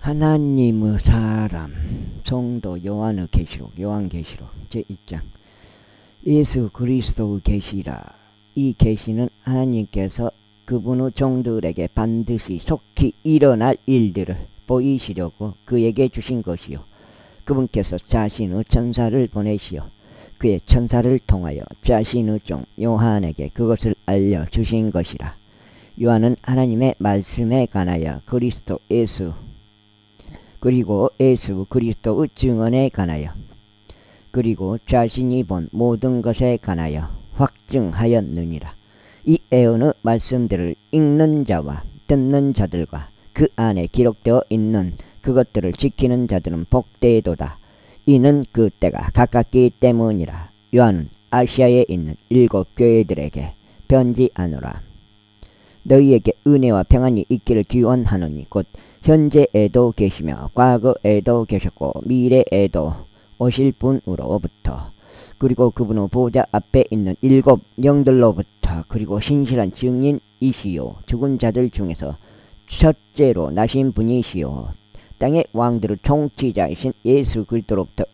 하나님의 사람 성도 요한계시록 제1장. 예수 그리스도의 계시라. 이 계시는 하나님께서 그분의 종들에게 반드시 속히 일어날 일들을 보이시려고 그에게 주신 것이요, 그분께서 자신의 천사를 보내시어 그의 천사를 통하여 자신의 종 요한에게 그것을 알려주신 것이라. 요한은 하나님의 말씀에 관하여 그리스도 예수 그리고 예수 그리스도의 증언에 관하여 그리고 자신이 본 모든 것에 관하여 확증하였느니라. 이 애언의 말씀들을 읽는 자와 듣는 자들과 그 안에 기록되어 있는 그것들을 지키는 자들은 복되도다. 이는 그 때가 가깝기 때문이라. 요한은 아시아에 있는 7 교회들에게 편지하노라. 너희에게 은혜와 평안이 있기를 기원하노니 곧 현재에도 계시며 과거에도 계셨고 미래에도 오실 분으로부터, 그리고 그분의 보좌 앞에 있는 7 영들로부터, 그리고 신실한 증인이시요 죽은 자들 중에서 첫째로 나신 분이시요 땅의 왕들의 통치자이신 예수 그리스도로부터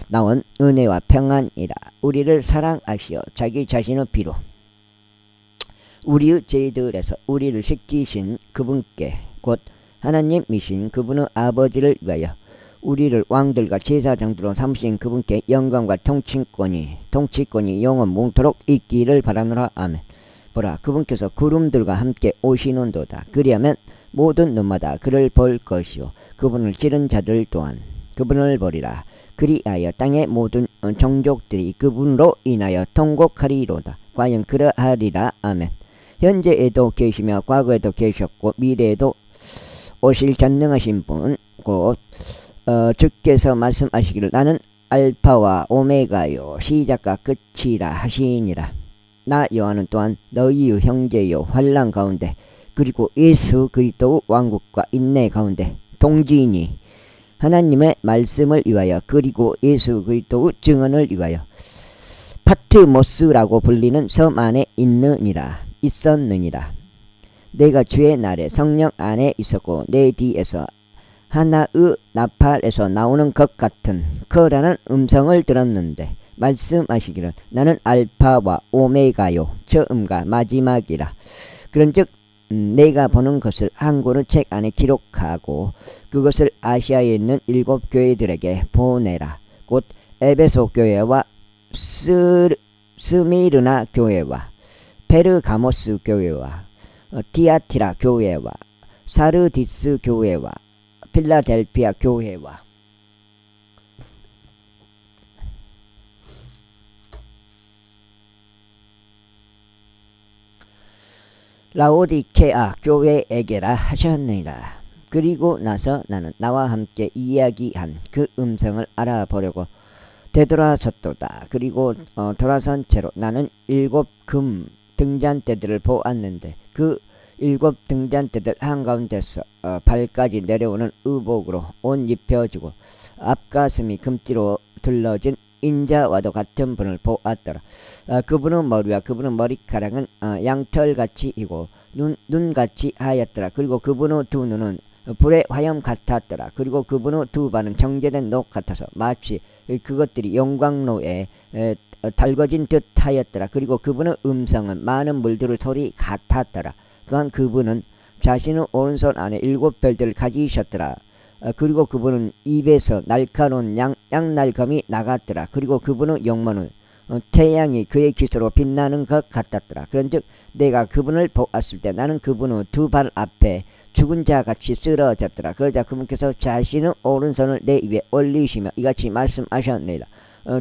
나온 은혜와 평안이라. 우리를 사랑하시어 자기 자신의 피로 우리의 죄들에서 우리를 씻기신 그분께, 곧 하나님이신 그분의 아버지를 위하여 우리를 왕들과 제사장들로 삼으신 그분께 영광과 통치권이 영원 뭉토록 있기를 바라노라. 아멘. 보라, 그분께서 구름들과 함께 오시는도다. 그리하면 모든 눈마다 그를 볼 것이요, 그분을 찌른 자들 또한 그분을 보리라. 그리하여 땅의 모든 종족들이 그분으로 인하여 통곡하리로다. 과연 그러하리라. 아멘. 현재에도 계시며 과거에도 계셨고 미래에도 오실 전능하신 분, 곧 주께서 말씀하시기를 나는 알파와 오메가요 시작과 끝이라 하시니라. 나 요한은 또한 너희의 형제요 환난 가운데 그리고 예수 그리스도의 왕국과 인내 가운데 동지이니 하나님의 말씀을 위하여 그리고 예수 그리스도의 증언을 위하여 파트모스라고 불리는 섬 안에 있었느니라. 내가 주의 날에 성령 안에 있었고 내 뒤에서 하나의 나팔에서 나오는 것 같은 커다란 음성을 들었는데 말씀하시기를 나는 알파와 오메가요 처음과 마지막이라. 그런즉 내가 보는 것을 한 권의 책 안에 기록하고 그것을 아시아에 있는 7 교회들에게 보내라. 곧 에베소 교회와 스미르나 교회와 페르가모스 교회와 디아티라 교회와 사르디스 교회와 필라델피아 교회와 라오디케아 교회에게라 하셨느니라. 그리고 나서 나는 나와 함께 이야기한 그 음성을 알아보려고 되돌아섰도다. 그리고 돌아선 채로 나는 7 금 등잔대들을 보았는데 그 7 등잔대들 한가운데서 발까지 내려오는 의복으로 옷 입혀지고 앞가슴이 금띠로 둘러진 인자와도 같은 분을 보았더라. 그분의 머리와 그분의 머리카락은 양털같이 이고 눈같이 하였더라. 그리고 그분의 두 눈은 불의 화염 같았더라. 그리고 그분의 두 발은 정제된 녹 같아서 마치 그것들이 용광로에 달궈진 듯 하였더라. 그리고 그분의 음성은 많은 물들의 소리 같았더라. 또한 그분은 자신의 오른손 안에 7 별들을 가지셨더라. 그리고 그분은 입에서 날카로운 양날검이 나갔더라. 그리고 그분의 용모는 태양이 그의 기수로 빛나는 것 같았더라. 그런즉 내가 그분을 보았을 때 나는 그분의 두 발 앞에 죽은 자같이 쓰러졌더라. 그러자 그분께서 자신의 오른손을 내 입에 올리시며 이같이 말씀하셨느니라.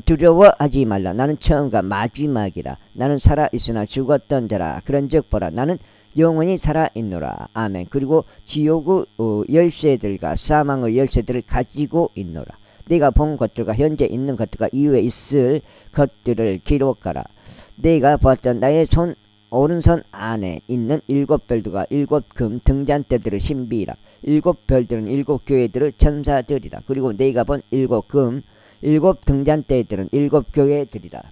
두려워하지 말라. 나는 처음과 마지막이라. 나는 살아있으나 죽었던 자라. 그런즉 보라, 나는 영원히 살아있노라. 아멘. 그리고 지옥의 열쇠들과 사망의 열쇠들을 가지고 있노라. 내가 본 것들과 현재 있는 것들과 이후에 있을 것들을 기록하라. 내가 보았던 나의 오른손 안에 있는 7 별들과 7 금 등잔대들의 신비라. 7 별들은 7 교회들의 천사들이라. 그리고 내가 본 7 금 7 등잔대들은 7 교회들이라.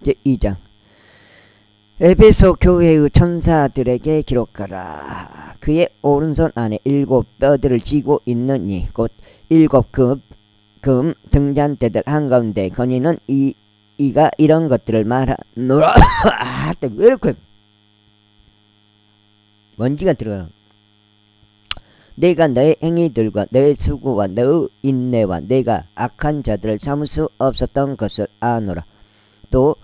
제2장. 에베소 교회의 천사들에게 기록하라. 그의 오른손 안에 7뼈들을 쥐고 있는 이 곧 7금 등잔대들 한가운데 거니는 이가 이런 것들을 말하노라. 왜 이렇게 먼지가 들어가. 내가 너의 행위들과 너의 수고와 너의 인내와 내가 악한 자들을 참을 수 없었던 것을 아노라. 또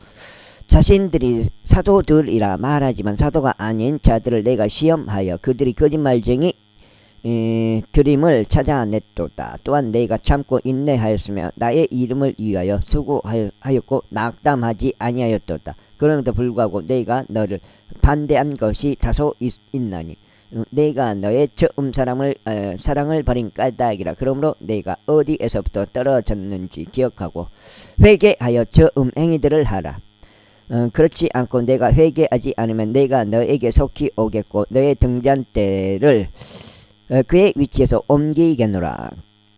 자신들이 사도들이라 말하지만 사도가 아닌 자들을 내가 시험하여 그들이 거짓말쟁이 드림을 찾아냈도다. 또한 내가 참고 인내하였으며 나의 이름을 위하여 수고하였고 낙담하지 아니하였도다. 그럼에도 불구하고 내가 너를 반대한 것이 다소 있나니 내가 너의 처음 사랑을 버린 까닭이라. 그러므로 내가 어디에서부터 떨어졌는지 기억하고 회개하여 처음 행위들을 하라. 그렇지 않고 내가 회개하지 않으면 내가 너에게 속히 오겠고 너의 등잔대를 그의 위치에서 옮기겠노라.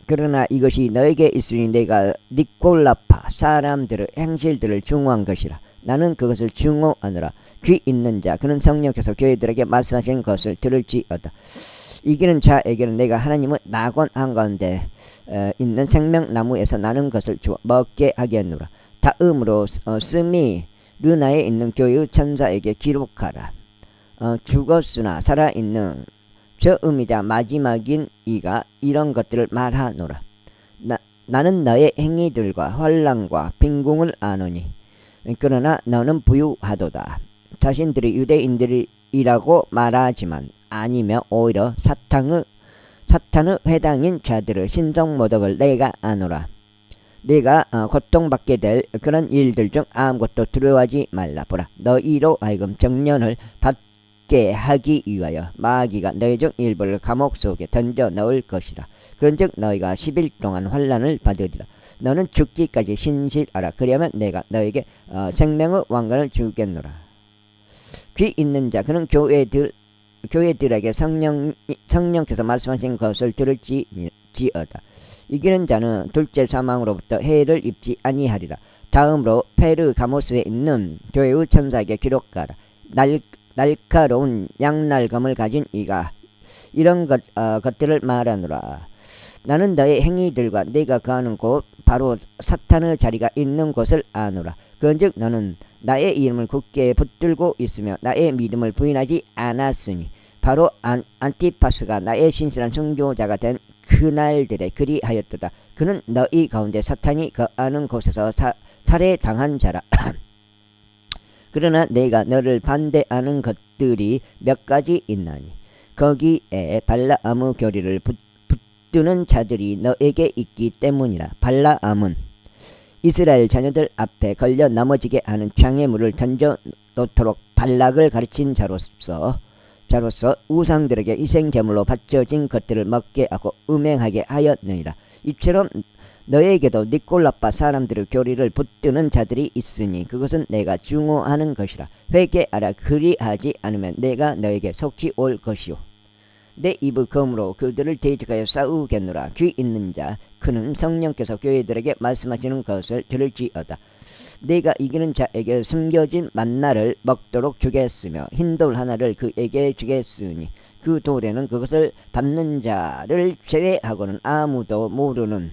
그러나 이것이 너에게 있으니 내가 니콜라파 사람들의 행실들을 중호한 것이라. 나는 그것을 중호하느라. 귀 있는 자 그는 성령께서 교회들에게 말씀하신 것을 들을지어다. 이기는 자에게는 내가 하나님의 낙원 한가운데 있는 생명나무에서 나는 것을 주어 먹게 하겠노라. 다음으로 스미 르나에 있는 교회의 천사에게 기록하라. 죽었으나 살아있는 저음이자 마지막인 이가 이런 것들을 말하노라. 나는 너의 행위들과 환난과 빈궁을 아노니 그러나 너는 부유하도다. 자신들이 유대인들이라고 말하지만 아니며 오히려 사탄의 회당인 자들의 신성모독을 내가 아노라. 네가 고통받게 될 그런 일들 중 아무것도 두려워하지 말라. 보라, 너희로 하여금 정년을 받게 하기 위하여 마귀가 너희 중 일부를 감옥 속에 던져 넣을 것이라. 그런즉 너희가 10일 동안 환난을 받으리라. 너는 죽기까지 신실하라. 그러면 내가 너에게 생명의 왕관을 주겠노라. 귀 있는 자 그는 교회들에게 성령께서 말씀하신 것을 들을지어다. 이기는 자는 둘째 사망으로부터 해를 입지 아니하리라. 다음으로 페르가모스에 있는 교회의 천사에게 기록하라. 날카로운 양날검을 가진 이가 이런 것들을 말하노라. 나는 너의 행위들과 네가 거하는 곳 바로 사탄의 자리가 있는 곳을 아노라. 그런즉 너는 나의 이름을 굳게 붙들고 있으며 나의 믿음을 부인하지 않았으니 바로 안티파스가 나의 신실한 선교자가 된 그날들에 그리하였도다. 그는 너희 가운데 사탄이 거하는 곳에서 살해당한 자라. 그러나 내가 너를 반대하는 것들이 몇 가지 있나니 거기에 발라암의 교리를 붙드는 자들이 너에게 있기 때문이라. 발라암은 이스라엘 자녀들 앞에 걸려 넘어지게 하는 장애물을 던져 놓도록 발락을 가르친 자로서 우상들에게 희생제물로 바쳐진 것들을 먹게 하고 음행하게 하였느니라. 이처럼 너에게도 니콜라파 사람들의 교리를 붙드는 자들이 있으니 그것은 내가 중호하는 것이라. 회개하라. 그리하지 않으면 내가 너에게 속히 올 것이요 내 입의 검으로 그들을 대적하여 싸우겠노라. 귀 있는 자 그는 성령께서 교회들에게 말씀하시는 것을 들을지어다. 내가 이기는 자에게 숨겨진 만나를 먹도록 주겠으며 흰돌 하나를 그에게 주겠으니 그 돌에는 그것을 밟는 자를 제외하고는 아무도 모르는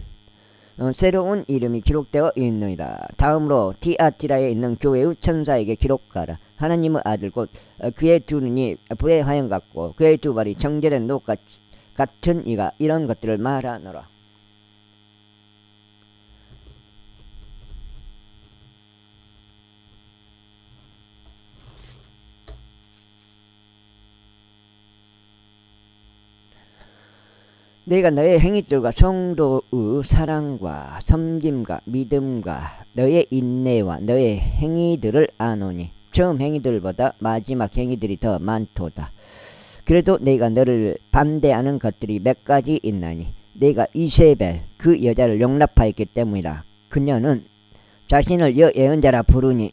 새로운 이름이 기록되어 있느니라. 다음으로 티아티라에 있는 교회의 천사에게 기록하라. 하나님의 아들 곧 그의 두 눈이 불의 화형 같고 그의 두 발이 정제된 녹 같은 이가 이런 것들을 말하노라. 내가 너의 행위들과 성도의 사랑과 섬김과 믿음과 너의 인내와 너의 행위들을 아노니 처음 행위들보다 마지막 행위들이 더 많도다. 그래도 내가 너를 반대하는 것들이 몇 가지 있나니 내가 이세벨 그 여자를 용납하였기 때문이라. 그녀는 자신을 예언자라 부르니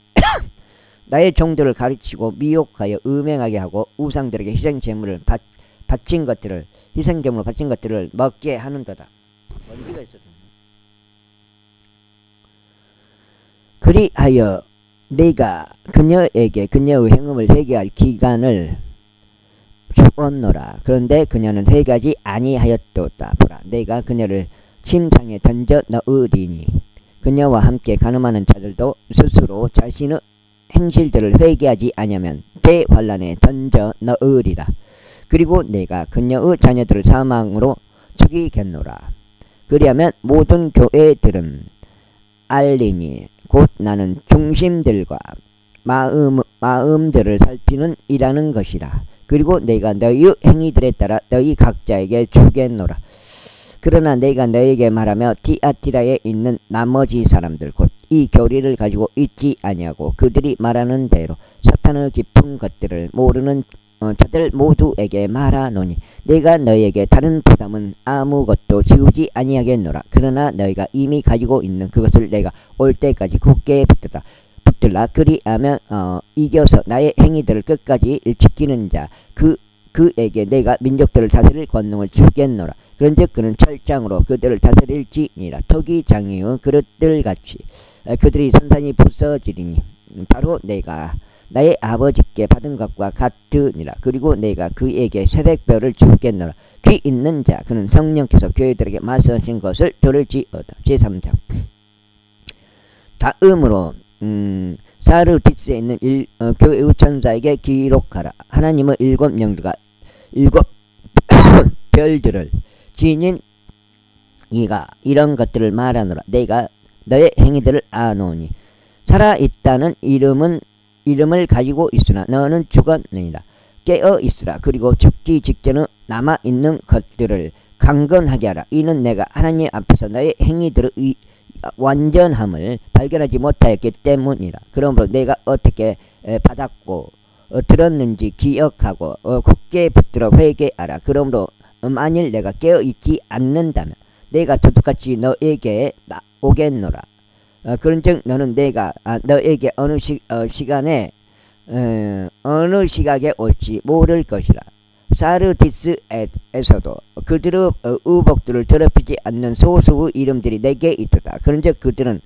나의 종들을 가르치고 미혹하여 음행하게 하고 우상들에게 희생제물을 바친 것들을 희생제물로 바친 것들을 먹게 하는도다. 먼지가 있어서. 그리하여 내가 그녀에게 그녀의 행음을 회개할 기간을 주었노라. 그런데 그녀는 회개하지 아니하였도다. 보라, 내가 그녀를 침상에 던져 넣으리니 그녀와 함께 간음하는 자들도 스스로 자신의 행실들을 회개하지 아니하면 대환란에 던져 넣으리라. 그리고 내가 그녀의 자녀들을 사망으로 죽이겠노라. 그리하면 모든 교회들은 알리니 곧 나는 중심들과 마음들을 살피는 이라는 것이라. 그리고 내가 너희 행위들에 따라 너희 각자에게 주겠노라. 그러나 내가 너에게 말하며 티아티라에 있는 나머지 사람들 곧 이 교리를 가지고 있지 아니하고 그들이 말하는 대로 사탄의 깊은 것들을 모르는 자들 모두에게 말하노니 내가 너희에게 다른 부담은 아무것도 지우지 아니하겠노라. 그러나 너희가 이미 가지고 있는 그것을 내가 올 때까지 굳게 붙들라. 그리하면 이겨서 나의 행위들을 끝까지 지키는 자 그에게 내가 민족들을 다스릴 권능을 주겠노라. 그런즉 그는 철장으로 그들을 다스릴지니라. 토기 장이의 그릇들같이 그들이 산산이 부서지리니 바로 내가 나의 아버지께 받은 것과 같으니라. 그리고 내가 그에게 새벽별을 주겠노라. 귀 있는 자 그는 성령께서 교회들에게 말씀하신 것을 들을지어다. 제3장. 다음으로 사르디스에 있는 교회의 천사에게 기록하라. 하나님의 일곱 영들과 일곱 별들을 지닌 이가 이런 것들을 말하노라. 내가 너의 행위들을 아노니 살아있다는 이름을 가지고 있으나 너는 죽었느니라. 깨어 있으라. 그리고 죽기 직전에 남아있는 것들을 강건하게 하라. 이는 내가 하나님 앞에서 너의 행위들의 완전함을 발견하지 못하였기 때문이라. 그러므로 내가 어떻게 받았고 들었는지 기억하고 굳게 붙들어 회개하라. 그러므로 만일 내가 깨어있지 않는다면 내가 도둑같이 너에게 오겠노라. 그런즉 너는 내가 너에게 어느 시간에 어느 시각에 올지 모를 것이라. 사르디스에서도 그들의 의복들을 더럽히지 않는 소수의 이름들이 내게 있도다. 그런즉 그들은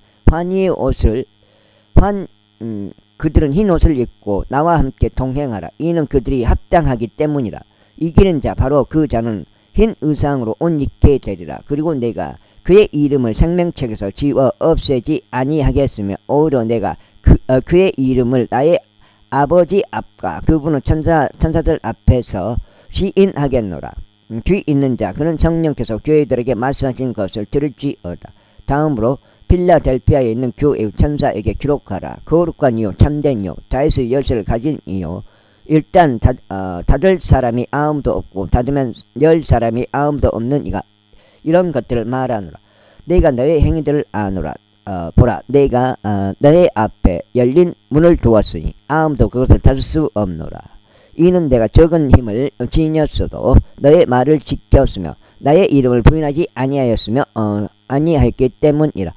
그들은 흰 옷을 입고 나와 함께 동행하라. 이는 그들이 합당하기 때문이라. 이기는 자 바로 그 자는 흰 의상으로 옷 입게 되리라. 그리고 내가 그의 이름을 생명책에서 지워 없애지 아니하겠으며 오히려 내가 그의 이름을 나의 아버지 앞과 그분의 천사들 앞에서 시인하겠노라. 귀 있는 자 그는 성령께서 교회들에게 말씀하신 것을 들을지어다. 다음으로 필라델피아에 있는 교회의 천사에게 기록하라. 거룩한 이요 참된 이요 다윗의 열쇠를 가진 이요 일단 닫을 사람이 아무도 없고 닫으면 열 사람이 아무도 없는 이가 이런 것들을 말하노라. 내가 너의 행위들을 아노라. 보라, 내가 너의 앞에 열린 문을 두었으니 아무도 그것을 닫을 수 없노라. 이는 내가 적은 힘을 지녔어도 너의 말을 지켰으며 나의 이름을 부인하지 아니하였기 때문이라.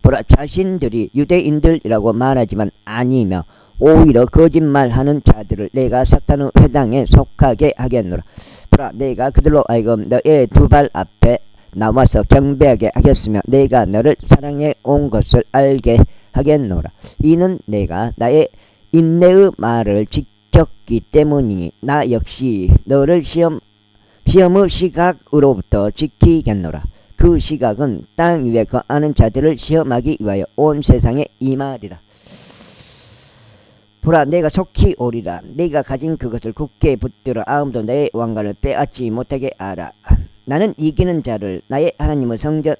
보라, 자신들이 유대인들이라고 말하지만 아니며 오히려 거짓말하는 자들을 내가 사탄의 회당에 속하게 하겠노라. 보라, 내가 그들로 하여금 너의 두 발 앞에 나와서 경배하게 하겠으며 내가 너를 사랑해 온 것을 알게 하겠노라. 이는 내가 나의 인내의 말을 지켰기 때문이니 나 역시 너를 시험의 시각으로부터 지키겠노라. 그 시각은 땅 위에 거하는 자들을 시험하기 위하여 온 세상에 임하리라. 보라, 내가 속히 오리라. 내가 가진 그것을 굳게 붙들어 아무도 내 왕관을 빼앗지 못하게 하라. 나는 이기는 자를 나의 하나님의 성전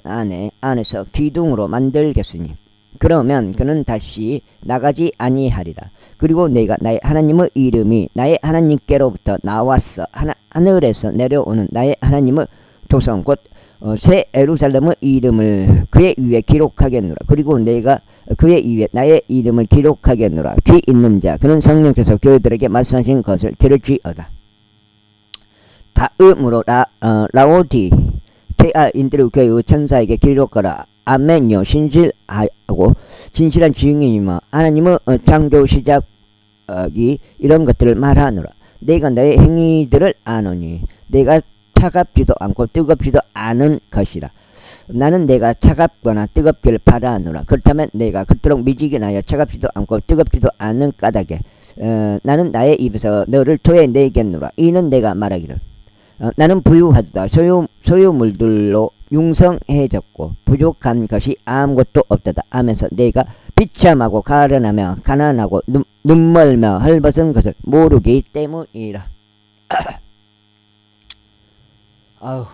안에서 기둥으로 만들겠으니 그러면 그는 다시 나가지 아니하리라. 그리고 내가 나의 하나님의 이름이 나의 하나님께로부터 나왔어 하늘에서 내려오는 나의 하나님의 도성 곧 새 예루살렘의 이름을 그의 위에 기록하겠노라. 그리고 내가 그의 위에 나의 이름을 기록하겠노라. 귀 있는 자 그는 성령께서 교회들에게 말씀하신 것을 들을지어다. 다음으로 라오디게아인들의 교회의 천사에게 기록하라. 아멘요. 진실한 증인이며 하나님의 창조 시작이 이런 것들을 말하노라. 내가 너의 행위들을 아노니 내가 차갑지도 않고 뜨겁지도 않은 것이라. 나는 내가 차갑거나 뜨겁기를 바라노라. 그렇다면 내가 그토록 미지근하여 차갑지도 않고 뜨겁지도 않은 까닭에 나는 나의 입에서 너를 토해내겠노라. 이는 내가 말하기를 나는 부유하다. 소유물들로 융성해졌고 부족한 것이 아무것도 없다다 하면서 내가 비참하고 가련하며 가난하고 눈멀며 헐벗은 것을 모르기 때문이라. 아우.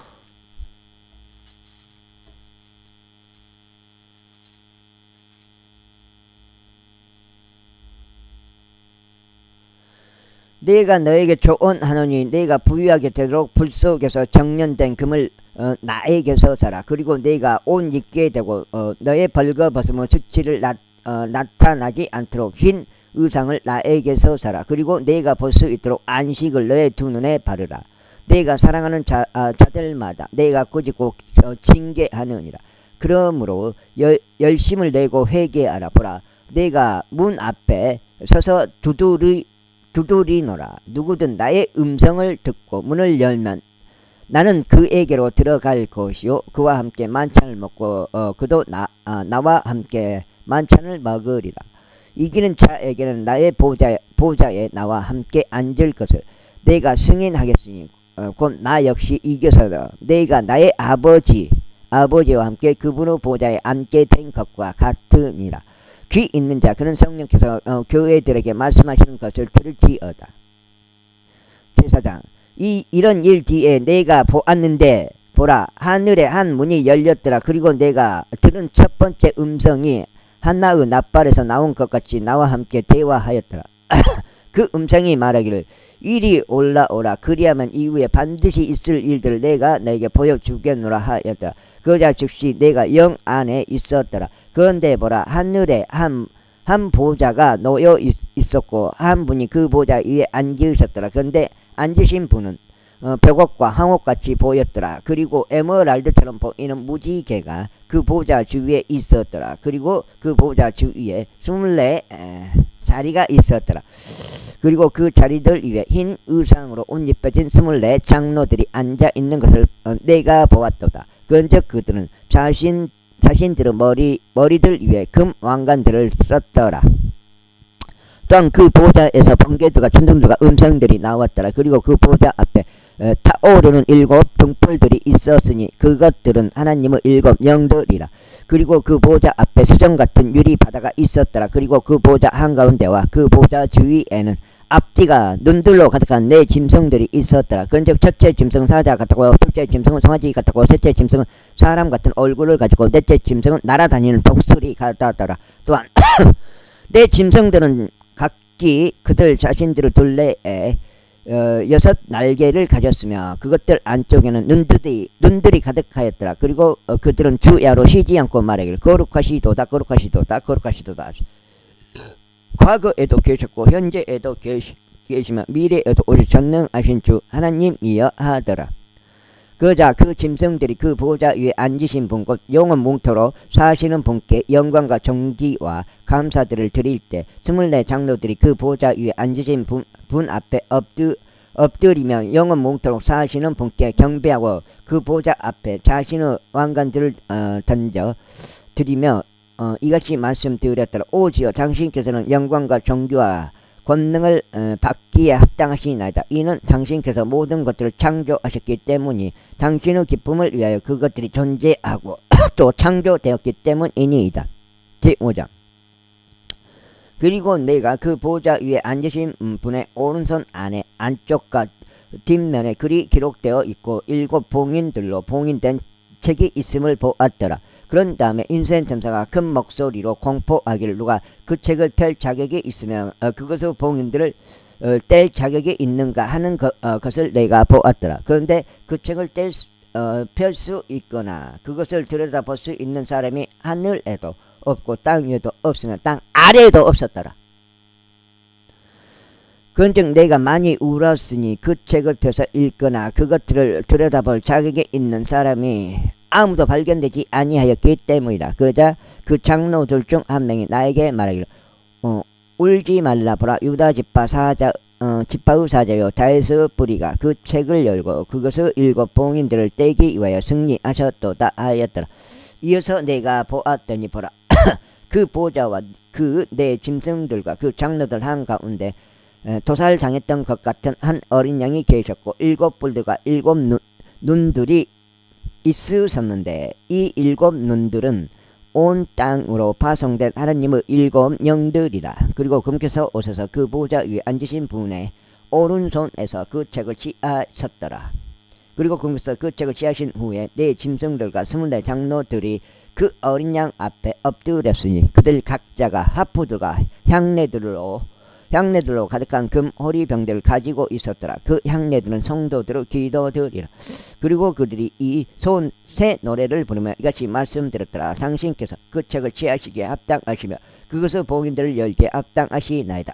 내가 너에게 조언하노니 내가 부유하게 되도록 불 속에서 정련된 금을 나에게서 사라. 그리고 내가 옷 입게 되고 너의 벌거벗음은 수치를 나타나지 않도록 흰 의상을 나에게서 사라. 그리고 내가 볼 수 있도록 안식을 너의 두 눈에 바르라. 내가 사랑하는 자들마다 내가 꾸짖고 징계하느니라. 그러므로 열심을 내고 회개하라. 보라, 내가 문 앞에 서서 두드리노라. 누구든 나의 음성을 듣고 문을 열면 나는 그에게로 들어갈 것이요 그와 함께 만찬을 먹고 그도 나와 함께 만찬을 먹으리라. 이기는 자에게는 나의 보좌에 나와 함께 앉을 것을 내가 승인하겠으니 곧 나 역시 이겨서 내가 나의 아버지와 함께 그분의 보좌에 앉게 된 것과 같으니라. 귀 있는 자 그는 성령께서 교회들에게 말씀하시는 것을 들을지어다. 제사장 이런 일 뒤에 내가 보았는데 보라, 하늘에 한 문이 열렸더라. 그리고 내가 들은 첫 번째 음성이 한나의 낫발에서 나온 것 같이 나와 함께 대화하였더라. 그 음성이 말하기를 이리 올라오라. 그리하면 이후에 반드시 있을 일들을 내가 너에게 보여주겠노라 하였더라. 그러자 즉시 내가 영 안에 있었더라. 그런데 보라, 하늘에 한 보좌가 놓여 있었고 한 분이 그 보좌 위에 앉으셨더라. 그런데 앉으신 분은 벽옥과 황옥같이 보였더라. 그리고 에메랄드처럼 보이는 무지개가 그 보좌 주위에 있었더라. 그리고 그 보좌 주위에 24 자리가 있었더라. 그리고 그 자리들 위에 흰 의상으로 옷 입혀진 24 장로들이 앉아 있는 것을 내가 보았도다. 그런즉 그들은 자신들의 머리들 위에 금 왕관들을 썼더라. 또한 그 보좌에서 번개들과 천둥들과 음성들이 나왔더라. 그리고 그 보좌 앞에 타오르는 7 등불들이 있었으니 그것들은 하나님의 7 영들이라. 그리고 그 보좌 앞에 수정 같은 유리 바다가 있었더라. 그리고 그 보좌 한가운데와 그 보좌 주위에는 앞뒤가 눈들로 가득한 4 짐승들이 있었더라. 그런즉 첫째 짐승은 사자 같았고 둘째 짐승은 송아지 같았고 셋째 짐승은 사람 같은 얼굴을 가지고 넷째 짐승은 날아다니는 독수리 같았더라. 또한 4 짐승들은 각기 그들 자신들의 둘레에 6 날개를 가졌으며 그것들 안쪽에는 눈들이 가득하였더라. 그리고 그들은 주야로 쉬지 않고 말하기를 거룩하시도다 거룩하시도다 거룩하시도다. 과거에도 계셨고 현재에도 계시며 미래에도 오실 전능하신 주 하나님이여 하더라. 그러자 그 짐승들이 그 보좌 위에 앉으신 분 곧 영원 뭉토로 사시는 분께 영광과 존귀와 감사들을 드릴 때 24 장로들이 그 보좌 위에 앉으신 분 앞에 엎드리며 영원 뭉토록 사시는 분께 경배하고 그 보좌 앞에 자신의 왕관들을 던져 드리며 이같이 말씀드렸더라. 오지여 당신께서는 영광과 존귀와 권능을 받기에 합당하시나이다. 이는 당신께서 모든 것들을 창조하셨기 때문이 당신의 기쁨을 위하여 그것들이 존재하고 또 창조되었기 때문이니이다. 제5장 그리고 내가 그 보좌 위에 앉으신 분의 오른손 안에 안쪽과 뒷면에 글이 기록되어 있고 7 봉인들로 봉인된 책이 있음을 보았더라. 그런 다음에 인센점사가 큰 목소리로 공포하기를 누가 그 책을 펼 자격이 있으면 그것의 봉인들을 뗄 자격이 있는가 하는 것을 내가 보았더라. 그런데 그 책을 펼 수 있거나 그것을 들여다볼 수 있는 사람이 하늘에도 없고 땅 위에도 없으며 땅 아래에도 없었더라. 그런즉 내가 많이 울었으니 그 책을 펴서 읽거나 그것들을 들여다볼 자격이 있는 사람이 아무도 발견되지 아니하였기 때문이다. 그러자 그 장로들 중 한 명이 나에게 말하기를 울지 말라. 보라, 유다 지파 지파의 사자요 다에서 뿌리가 그 책을 열고 그것을 일곱 봉인들을 떼기 위하여 승리하셨도다 하였더라. 이어서 내가 보았더니 보라 그 보좌와 그 내 짐승들과 그 장로들 한가운데 도살당했던 것 같은 한 어린 양이 계셨고 일곱 뿔들과 일곱 눈들이 있으셨는데 이 일곱 눈들은 온 땅으로 파송된 하나님의 일곱 영들이라. 그리고 금께서 오셔서 그 보좌 위에 앉으신 분의 오른손에서 그 책을 취하셨더라. 그리고 금께서 그 책을 취하신 후에 네 짐승들과 24 장로들이 그 어린 양 앞에 엎드렸으니 그들 각자가 하프들과 향례들로 가득한 금 호리병들을 가지고 있었더라. 그 향례들은 성도들의 기도들이라. 그리고 그들이 이 새 노래를 부르며 이같이 말씀드렸더라. 당신께서 그 책을 취하시기에 합당하시며 그것의 봉인들을 열기에 합당하시나이다.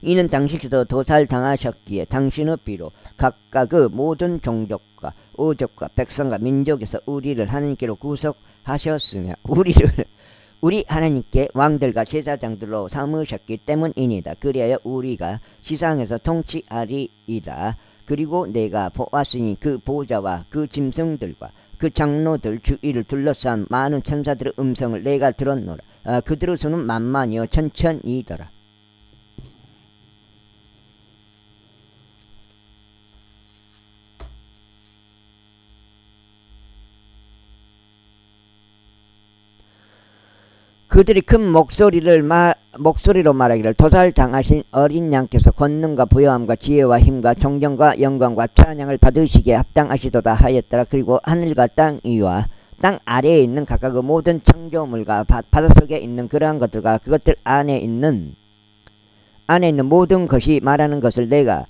이는 당신께서 도살당하셨기에 당신의 피로 각각의 모든 종족과 어족과 백성과 민족에서 우리를 하나님께로 구속하셨으며 우리 하나님께 왕들과 제사장들로 삼으셨기 때문이니다. 그리하여 우리가 지상에서 통치하리이다. 그리고 내가 보았으니 그 보좌와 그 짐승들과 그 장로들 주위를 둘러싼 많은 천사들의 음성을 내가 들었노라. 그들의 수는 만만이요 천천이더라. 그들이 큰 목소리로 말하기를 도살당하신 어린 양께서 권능과 부요함과 지혜와 힘과 존경과 영광과 찬양을 받으시기에 합당하시도다 하였더라. 그리고 하늘과 땅 위와 땅 아래에 있는 각각의 모든 창조물과 바닷속에 있는 그러한 것들과 그것들 안에 있는 모든 것이 말하는 것을 내가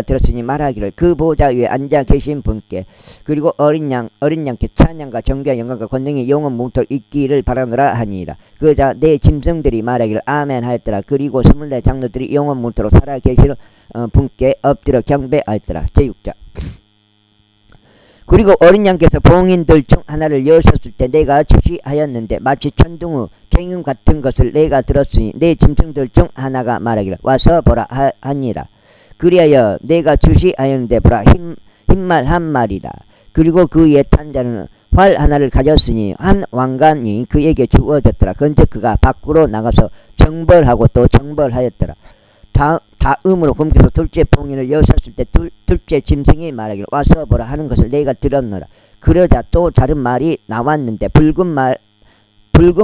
들었으니 말하기를 그 보좌 위에 앉아 계신 분께 그리고 어린 양께 찬양과 정죄와 영광과 권능이 영원 무토록 있기를 바라노라 하니라. 그자 내 짐승들이 말하기를 아멘 하였더라. 그리고 24 장로들이 영원 무토록 살아 계시는 분께 엎드려 경배하였더라. 제6장. 그리고 어린 양께서 봉인들 중 하나를 여셨을 때 내가 주시하였는데 마치 천둥의 갱음 같은 것을 내가 들었으니 내 짐승들 중 하나가 말하기를 와서 보라 하니라. 그리하여 내가 주시하였는데 보라 흰말 한 마리라. 그리고 그의 탄 자는 활 하나를 가졌으니 한 왕관이 그에게 주어졌더라. 그런즉 그가 밖으로 나가서 정벌하고 또 정벌하였더라. 다음으로 금께서 둘째 봉인을 여셨을 때 둘째 짐승이 말하기를 와서 보라 하는 것을 내가 들었노라. 그러자 또 다른 말이 나왔는데 붉은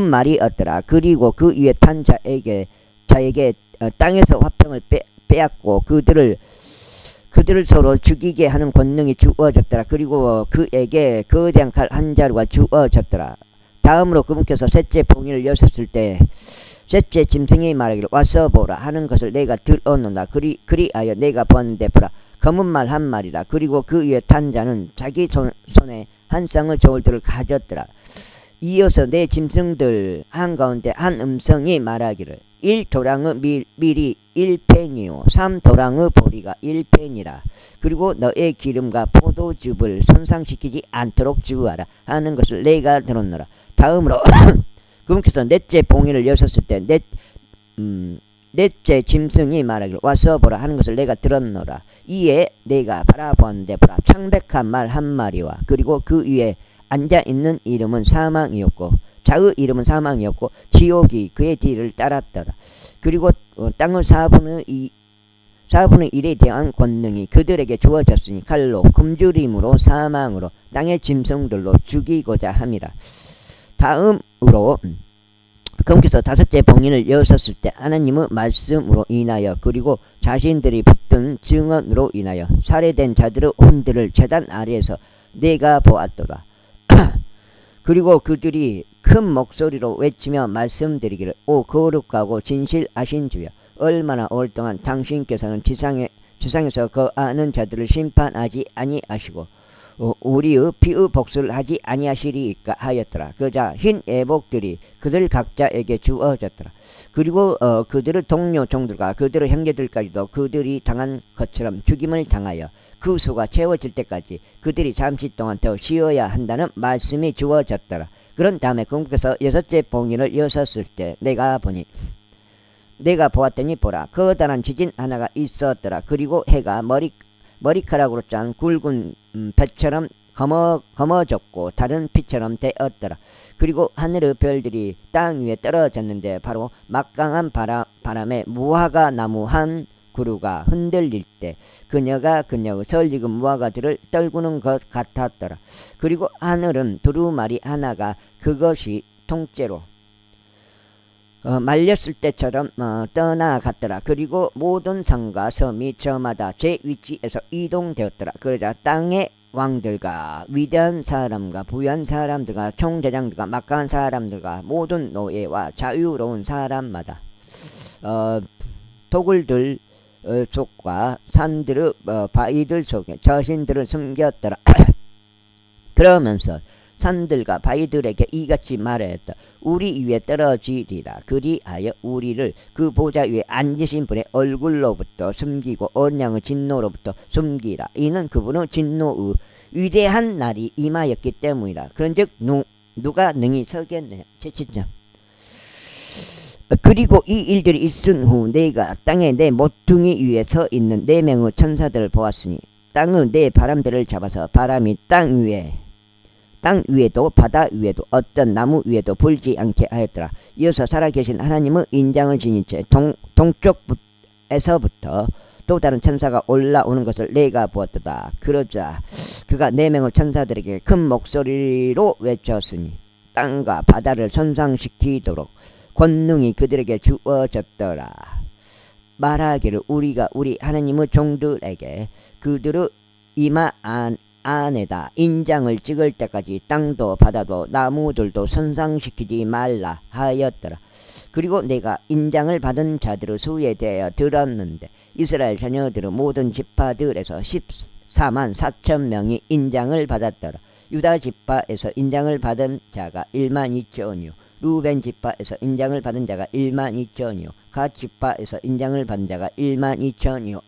말이었더라. 그리고 그 위에 탄 자에게 땅에서 화평을 빼앗고 그들을 서로 죽이게 하는 권능이 주어졌더라. 그리고 그에게 거대한 칼 한 자루가 주어졌더라. 다음으로 그분께서 셋째 봉인을 여셨을 때 셋째 짐승이 말하기를 와서 보라 하는 것을 내가 들었노라. 그리하여 내가 보았는데 보라 검은 말 한 마리라. 그리고 그 위에 탄 자는 자기 손에 한 쌍의 저울들을 가졌더라. 이어서 내 짐승들 한가운데 한 음성이 말하기를 1도랑의 밀이 1펜이요 3도랑의 보리가 1펜이라. 그리고 너의 기름과 포도즙을 손상시키지 않도록 주어라 하는 것을 내가 들었노라. 다음으로 그분께서 넷째 봉인을 여셨을 때 넷째 짐승이 말하기를 와서 보라 하는 것을 내가 들었노라. 이에 내가 바라보았는데 보라 창백한 말 한 마리와 그리고 그 위에 앉아있는 이름은 사망이었고 자의 이름은 사망이었고 지옥이 그의 뒤를 따랐더라. 그리고 땅의 4분의 1에 대한 권능이 그들에게 주어졌으니 칼로 굶주림으로 사망으로 땅의 짐승들로 죽이고자 함이라. 다음으로 그분께서 다섯째 봉인을 여셨을 때 하나님의 말씀으로 인하여 그리고 자신들이 붙든 증언으로 인하여 살해된 자들의 혼들을 제단 아래에서 내가 보았도다. 그리고 그들이 큰 목소리로 외치며 말씀드리기를 오 거룩하고 진실하신 주여 얼마나 오랫동안 당신께서는 지상에서 거하는 자들을 심판하지 아니하시고 우리의 피의 복수를 하지 아니하시리이까 하였더라. 그자 흰 애복들이 그들 각자에게 주어졌더라. 그리고 그들의 동료 종들과 그들의 형제들까지도 그들이 당한 것처럼 죽임을 당하여 그 수가 채워질 때까지 그들이 잠시 동안 더 쉬어야 한다는 말씀이 주어졌더라. 그런 다음에 그분께서 여섯째 봉인을 여셨을 때 내가 보니 내가 보았더니 보라 커다란 지진 하나가 있었더라. 그리고 해가 머리카락으로 짠 굵은 배처럼 검어졌고 다른 피처럼 되었더라. 그리고 하늘의 별들이 땅 위에 떨어졌는데 바로 막강한 바람에 무화과 나무 한 그루가 흔들릴 때 그녀가 그녀의 설익은 무화과들을 떨구는 것 같았더라. 그리고 하늘은 두루마리 하나가 그것이 통째로 말렸을 때처럼 떠나갔더라. 그리고 모든 성과 섬이 저마다 제 위치에서 이동되었더라. 그러자 땅의 왕들과 위대한 사람과 부유한 사람들과 총대장들과 막강한 사람들과 모든 노예와 자유로운 사람마다 도굴들 속과 산들의 바위들 속에 자신들을 숨겼더라. 그러면서 산들과 바위들에게 이같이 말하였다. 우리 위에 떨어지리라. 그리하여 우리를 그 보좌 위에 앉으신 분의 얼굴로부터 숨기고 어린 양의 진노로부터 숨기라. 이는 그분의 진노의 위대한 날이 임하였기 때문이라. 그런즉 누가 능히 서겠느냐. 제7장. 그리고 이 일들이 있은 후 내가 땅에 내 모퉁이 위에 서 있는 4명의 천사들을 보았으니 땅의 4바람들을 잡아서 바람이 땅 위에도 바다 위에도 어떤 나무 위에도 불지 않게 하였더라. 이어서 살아계신 하나님의 인장을 지닌 채 동쪽에서부터 또 다른 천사가 올라오는 것을 내가 보았도다. 그러자 그가 4명의 천사들에게 큰 목소리로 외쳤으니 땅과 바다를 손상시키도록 권능이 그들에게 주어졌더라. 말하기를 우리가 우리 하나님의 종들에게 그들의 이마 안에다 인장을 찍을 때까지 땅도 바다도 나무들도 손상시키지 말라 하였더라. 그리고 내가 인장을 받은 자들의 수에 대하여 들었는데 이스라엘 자녀들의 모든 지파들에서 14만 4천 명이 인장을 받았더라. 유다 지파에서 인장을 받은 자가 1만 2천이요 루벤 지파에서 인장을 받은 자가 1만 2천이요 갓 지파에서 인장을 받은 자가 1만 2천이요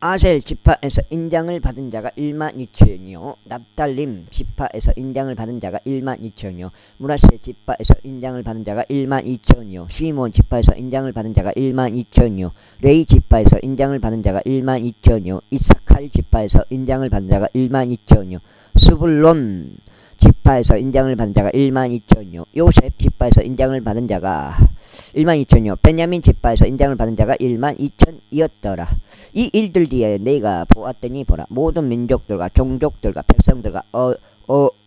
아셀 지파에서 인장을 받은 자가 1만 2천이요 납달림 지파에서 인장을 받은 자가 1만 2천이요 므낫세 지파에서 인장을 받은 자가 1만 2천이요 시몬 지파에서 인장을 받은 자가 1만 2천이요 레이 지파에서 인장을 받은 자가 1만 2천이요 이사칼 지파에서 인장을 받은 자가 1만 2천이요 스불론 지파에서 인장을 받은 자가 1만 2천이요 요셉 지파에서 인장을 받은 자가 1만 2천이요 베냐민 지파에서 인장을 받은 자가 1만 2천이었더라. 이 일들 뒤에 내가 보았더니 보라 모든 민족들과 종족들과 백성들과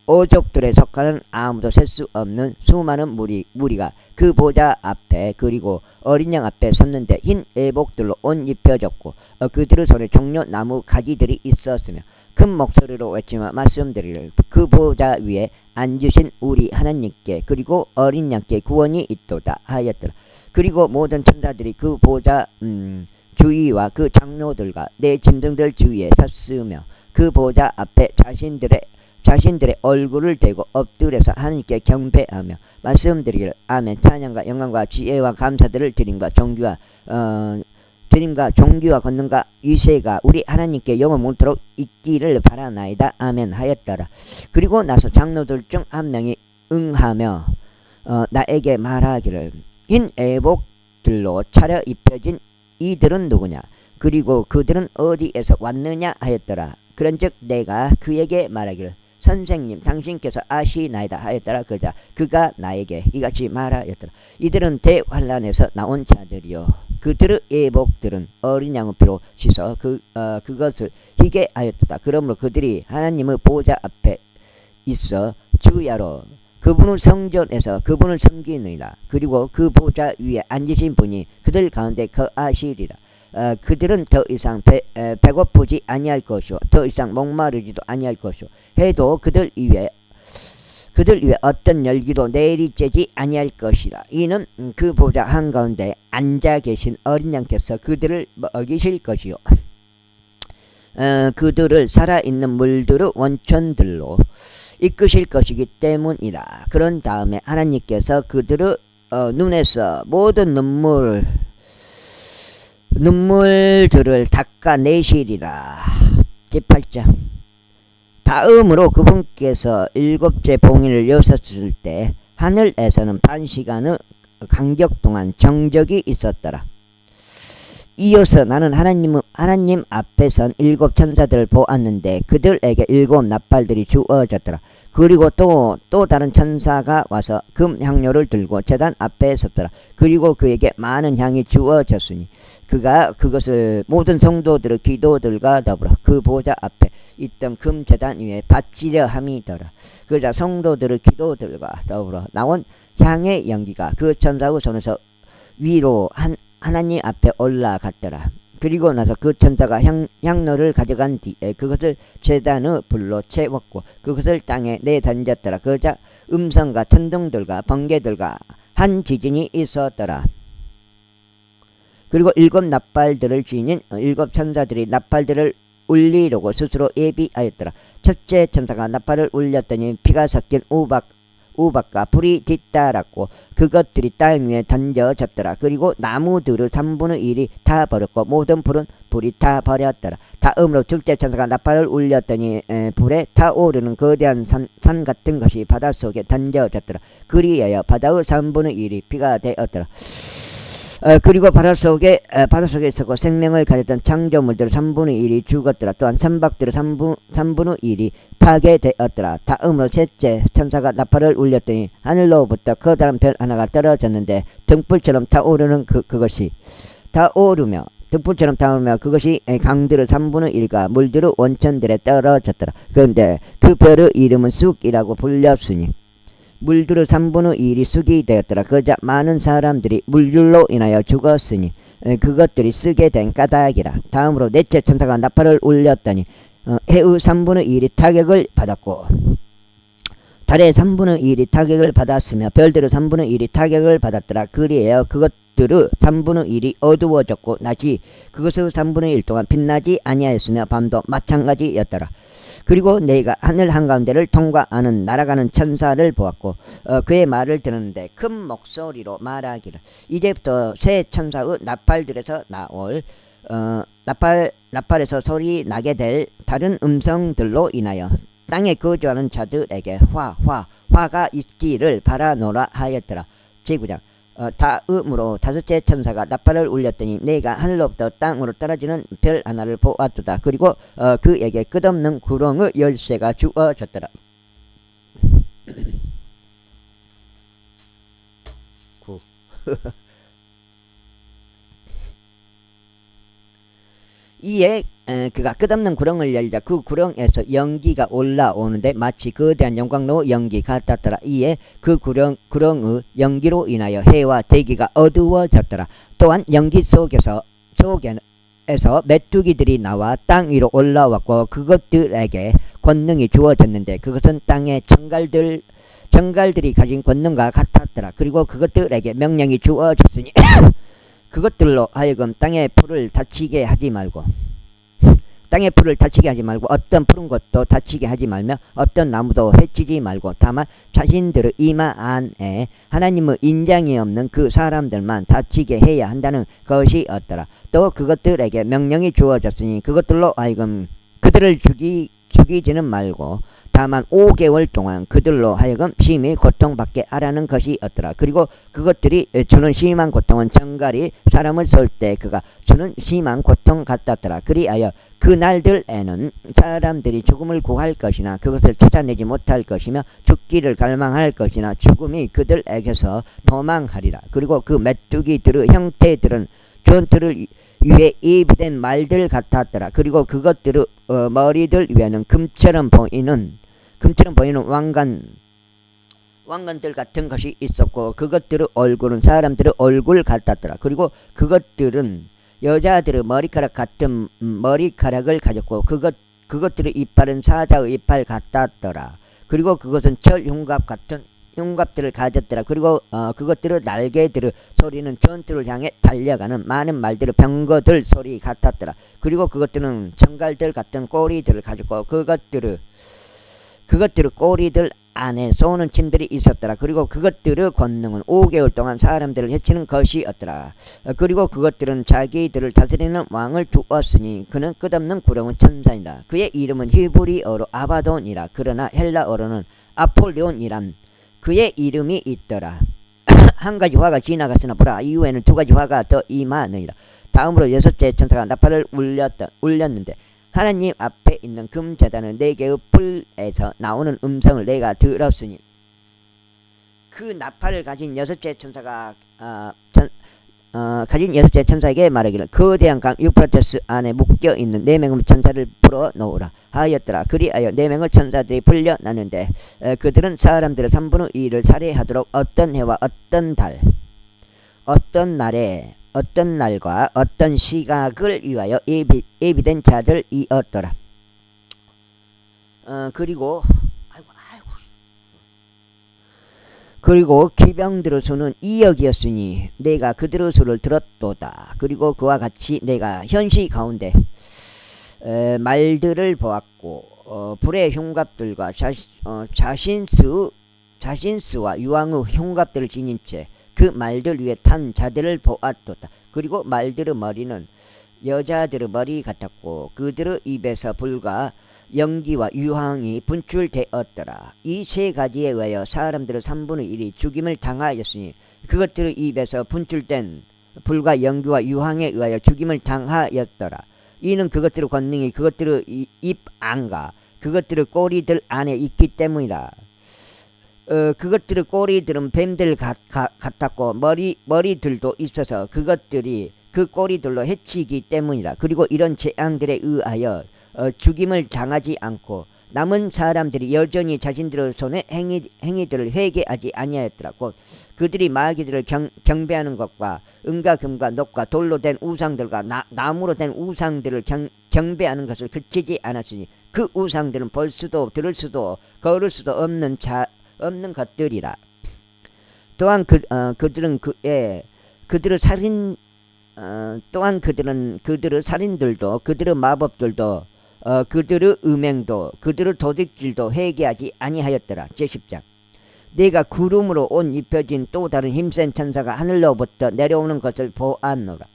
어족들에 속하는 아무도 셀 수 없는 수많은 무리가 그 보좌 앞에 그리고 어린 양 앞에 섰는데 흰 애복들로 옷 입혀졌고 그들의 손에 종려 나무 가지들이 있었으며 큰 목소리로 외치며 말씀드리를 그 보좌 위에 앉으신 우리 하나님께 그리고 어린 양께 구원이 있도다 하였더라. 그리고 모든 천사들이 그 보좌 주위와 그 장로들과 내 짐승들 주위에 섰으며 그 보좌 앞에 자신들의 얼굴을 대고 엎드려서 하나님께 경배하며 말씀드리기를 아멘. 찬양과 영광과 지혜와 감사들을 드림과 존귀와 권능과 위세가 우리 하나님께 영원 못토록 있기를 바라나이다. 아멘 하였더라. 그리고 나서 장로들 중 한 명이 응하며 나에게 말하기를 흰 애복들로 차려 입혀진 이들은 누구냐 그리고 그들은 어디에서 왔느냐 하였더라. 그런즉 내가 그에게 말하기를 선생님 당신께서 아시나이다 하였더라. 그러자 그가 나에게 이같이 말하였더라. 이들은 대환란에서 나온 자들이요 그들의 예복들은 어린 양의 피로 씻어 그것을 희게 하였다. 그러므로 그들이 하나님의 보좌 앞에 있어 주야로 그분의 성전에서 그분을 섬기느니라. 그리고 그 보좌 위에 앉으신 분이 그들 가운데 거하시리라. 그들은 더 이상 배고프지 아니할 것이요 더 이상 목마르지도 아니할 것이요 해도 그들 위에 어떤 열기도 내리쬐지 아니할 것이라. 이는 그 보좌 한가운데 앉아 계신 어린 양께서 그들을 먹이실 것이요 그들을 살아있는 물들의 원천들로 이끄실 것이기 때문이라. 그런 다음에 하나님께서 그들의 눈에서 모든 눈물들을 닦아내시리라. 제8장 다음으로 그분께서 일곱째 봉인을 여셨을 때 하늘에서는 반시간의 간격 동안 정적이 있었더라. 이어서 나는 하나님 앞에 선 일곱 천사들을 보았는데 그들에게 일곱 나팔들이 주어졌더라. 그리고 또 다른 천사가 와서 금 향료를 들고 제단 앞에 섰더라. 그리고 그에게 많은 향이 주어졌으니 그가 그것을 모든 성도들의 기도들과 더불어 그 보좌 앞에 있던 금 제단 위에 바치려 함이더라. 그러자 성도들의 기도들과 더불어 나온 향의 연기가 그 천사의 손에서 위로 하나님 앞에 올라갔더라. 그리고 나서 그 천사가 향로를 가져간 뒤에 그것을 제단의 불로 채웠고 그것을 땅에 내던졌더라. 그러자 음성과 천둥들과 번개들과 한 지진이 있었더라. 그리고 일곱 나팔들을 쥐는 일곱 천사들이 나팔들을 울리려고 스스로 예비하였더라. 첫째 천사가 나팔을 울렸더니 피가 섞인 우박과 불이 뒤따랐고 그것들이 땅 위에 던져졌더라. 그리고 나무들의 3분의 1이 다 버렸고 모든 불이 다 버렸더라. 다음으로 둘째 천사가 나팔을 울렸더니 불에 타오르는 거대한 산 같은 것이 바닷속에 던져졌더라. 그리하여 바다의 3분의 1이 피가 되었더라. 그리고 바닷속에 있었고 생명을 가졌던 창조물들 3분의 1이 죽었더라. 또한 선박들의 3분의 1이 파괴되었더라. 다음으로 셋째 천사가 나팔을 울렸더니 하늘로부터 커다란 별 하나가 떨어졌는데 등불처럼 타오르는 그것이 타오르며 그것이 강들의 3분의 1과 물들의 원천들에 떨어졌더라. 그런데 그 별의 이름은 쑥이라고 불렸으니 물들의 3분의 1이 쑥이 되었더라. 그러자 많은 사람들이 물줄로 인하여 죽었으니 그것들이 쓰게 된 까닭이라. 다음으로 넷째 천사가 나팔을 울렸더니 해의 3분의 1이 타격을 받았고 달의 3분의 1이 타격을 받았으며 별들의 3분의 1이 타격을 받았더라. 그리하여 그것들의 3분의 1이 어두워졌고 낮이 그것의 3분의 1 동안 빛나지 아니하였으며 밤도 마찬가지였더라. 그리고 내가 하늘 한가운데를 통과하는 날아가는 천사를 보았고 그의 말을 들었는데 큰 목소리로 말하기를 이제부터 새 천사의 나팔들에서 나올 나팔에서 소리 나게 될 다른 음성들로 인하여 땅에 거주하는 자들에게 화가 있기를 바라노라 하였더라. 제9장 다음으로 다섯째 천사가 나팔을 울렸더니 내가 하늘로부터 땅으로 떨어지는 별 하나를 보았도다. 그리고 그에게 끝없는 구렁의 열쇠가 주어졌더라. 이에 그가 끝없는 구렁을 열자 그 구렁에서 연기가 올라오는데 마치 거대한 영광로 연기 같았더라. 이에 그 구렁의 연기로 인하여 해와 대기가 어두워졌더라. 또한 연기 속에서 메뚜기들이 나와 땅 위로 올라왔고 그것들에게 권능이 주어졌는데 그것은 땅의 정갈들이 가진 권능과 같았더라. 그리고 그것들에게 명령이 주어졌으니 그것들로 하여금 땅의 풀을 다치게 하지 말고 어떤 푸른 것도 다치게 하지 말며 어떤 나무도 해치지 말고 다만 자신들의 이마 안에 하나님의 인장이 없는 그 사람들만 다치게 해야 한다는 것이었더라. 또 그것들에게 명령이 주어졌으니 그것들로 하여금 그들을 죽이지는 말고 다만 5개월 동안 그들로 하여금 심히 고통받게 하라는 것이었더라. 그리고 그것들이 주는 심한 고통은 정갈이 사람을 쏠 때 그가 주는 심한 고통 같았더라. 그리하여 그 날들에는 사람들이 죽음을 구할 것이나 그것을 찾아내지 못할 것이며 죽기를 갈망할 것이나 죽음이 그들에게서 도망하리라. 그리고 그 메뚜기들의 형태들은 전투를 위에 예비된 말들 같았더라. 그리고 그것들의 머리들 위에는 금처럼 보이는 왕관들 같은 것이 있었고 그것들의 얼굴은 사람들의 얼굴 같았더라. 그리고 그것들은 여자들의 머리카락 같은 머리카락을 가졌고 그것들의 이빨은 사자의 이빨 같았더라. 그리고 그것은 철 흉갑 같은 흉갑들을 가졌더라. 그리고 그것들의 날개들의 소리는 전투를 향해 달려가는 많은 말들의 병거들 소리 같았더라. 그리고 그것들은 정갈들 같은 꼬리들을 가졌고 그것들의 꼬리들 안에 쏘는 침들이 있었더라. 그리고 그것들의 권능은 5개월 동안 사람들을 해치는 것이었더라. 그리고 그것들은 자기들을 다스리는 왕을 두었으니 그는 끝없는 구렁은 천사이라. 그의 이름은 히브리어로 아바돈이라. 그러나 헬라어로는 아폴리온이란 그의 이름이 있더라. 한 가지 화가 지나갔으나 보라, 이후에는 두 가지 화가 더 임하느니라. 다음으로 여섯째 천사가 나팔을 울렸는데 하나님 앞에 있는 금제단은 4개의 불에서 나오는 음성을 내가 들었으니, 그 나팔을 가진 여섯째 천사가 가진 여섯째 천사에게 말하기를 거대한 강 유프라테스 안에 묶여있는 4명의 천사를 풀어놓으라 하였더라. 그리하여 4명의 천사들이 풀려나는데 그들은 사람들의 3분의 2를 살해하도록 어떤 해와 어떤 달, 어떤 날에 어떤 날과 어떤 시각을 위하여 예비된 자들이었더라. 그리고 기병들의 수는 2억이었으니 내가 그들의 수를 들었도다. 그리고 그와 같이 내가 현시 가운데 말들을 보았고 불의 흉갑들과 자신스와 유황의 흉갑들을 지닌 채 그 말들 위에 탄 자들을 보았도다. 그리고 말들의 머리는 여자들의 머리 같았고 그들의 입에서 불과 연기와 유황이 분출되었더라. 이 세 가지에 의하여 사람들의 3분의 1이 죽임을 당하였으니 그것들의 입에서 분출된 불과 연기와 유황에 의하여 죽임을 당하였더라. 이는 그것들의 권능이 그것들의 입 안과 그것들의 꼬리들 안에 있기 때문이라. 그것들의 꼬리들은 뱀들 같았고 머리들도 있어서 그것들이 그 꼬리들로 해치기 때문이라. 그리고 이런 재앙들에 의하여 죽임을 당하지 않고 남은 사람들이 여전히 자신들의 손의 행위들을 회개하지 아니하였더라. 곧 그들이 마귀들을 경배하는 것과 은과 금과 녹과 돌로 된 우상들과 나무로 된 우상들을 경배하는 것을 그치지 않았으니 그 우상들은 볼 수도 들을 수도 걸을 수도 없는 것들이라. 또한 그들은 그들의 살인들도 그들의 마법들도 그들의 음행도 그들의 도둑질도 회개하지 아니하였더라. 제10장. 내가 구름으로 옷 입혀진 또 다른 힘센 천사가 하늘로부터 내려오는 것을 보았노라.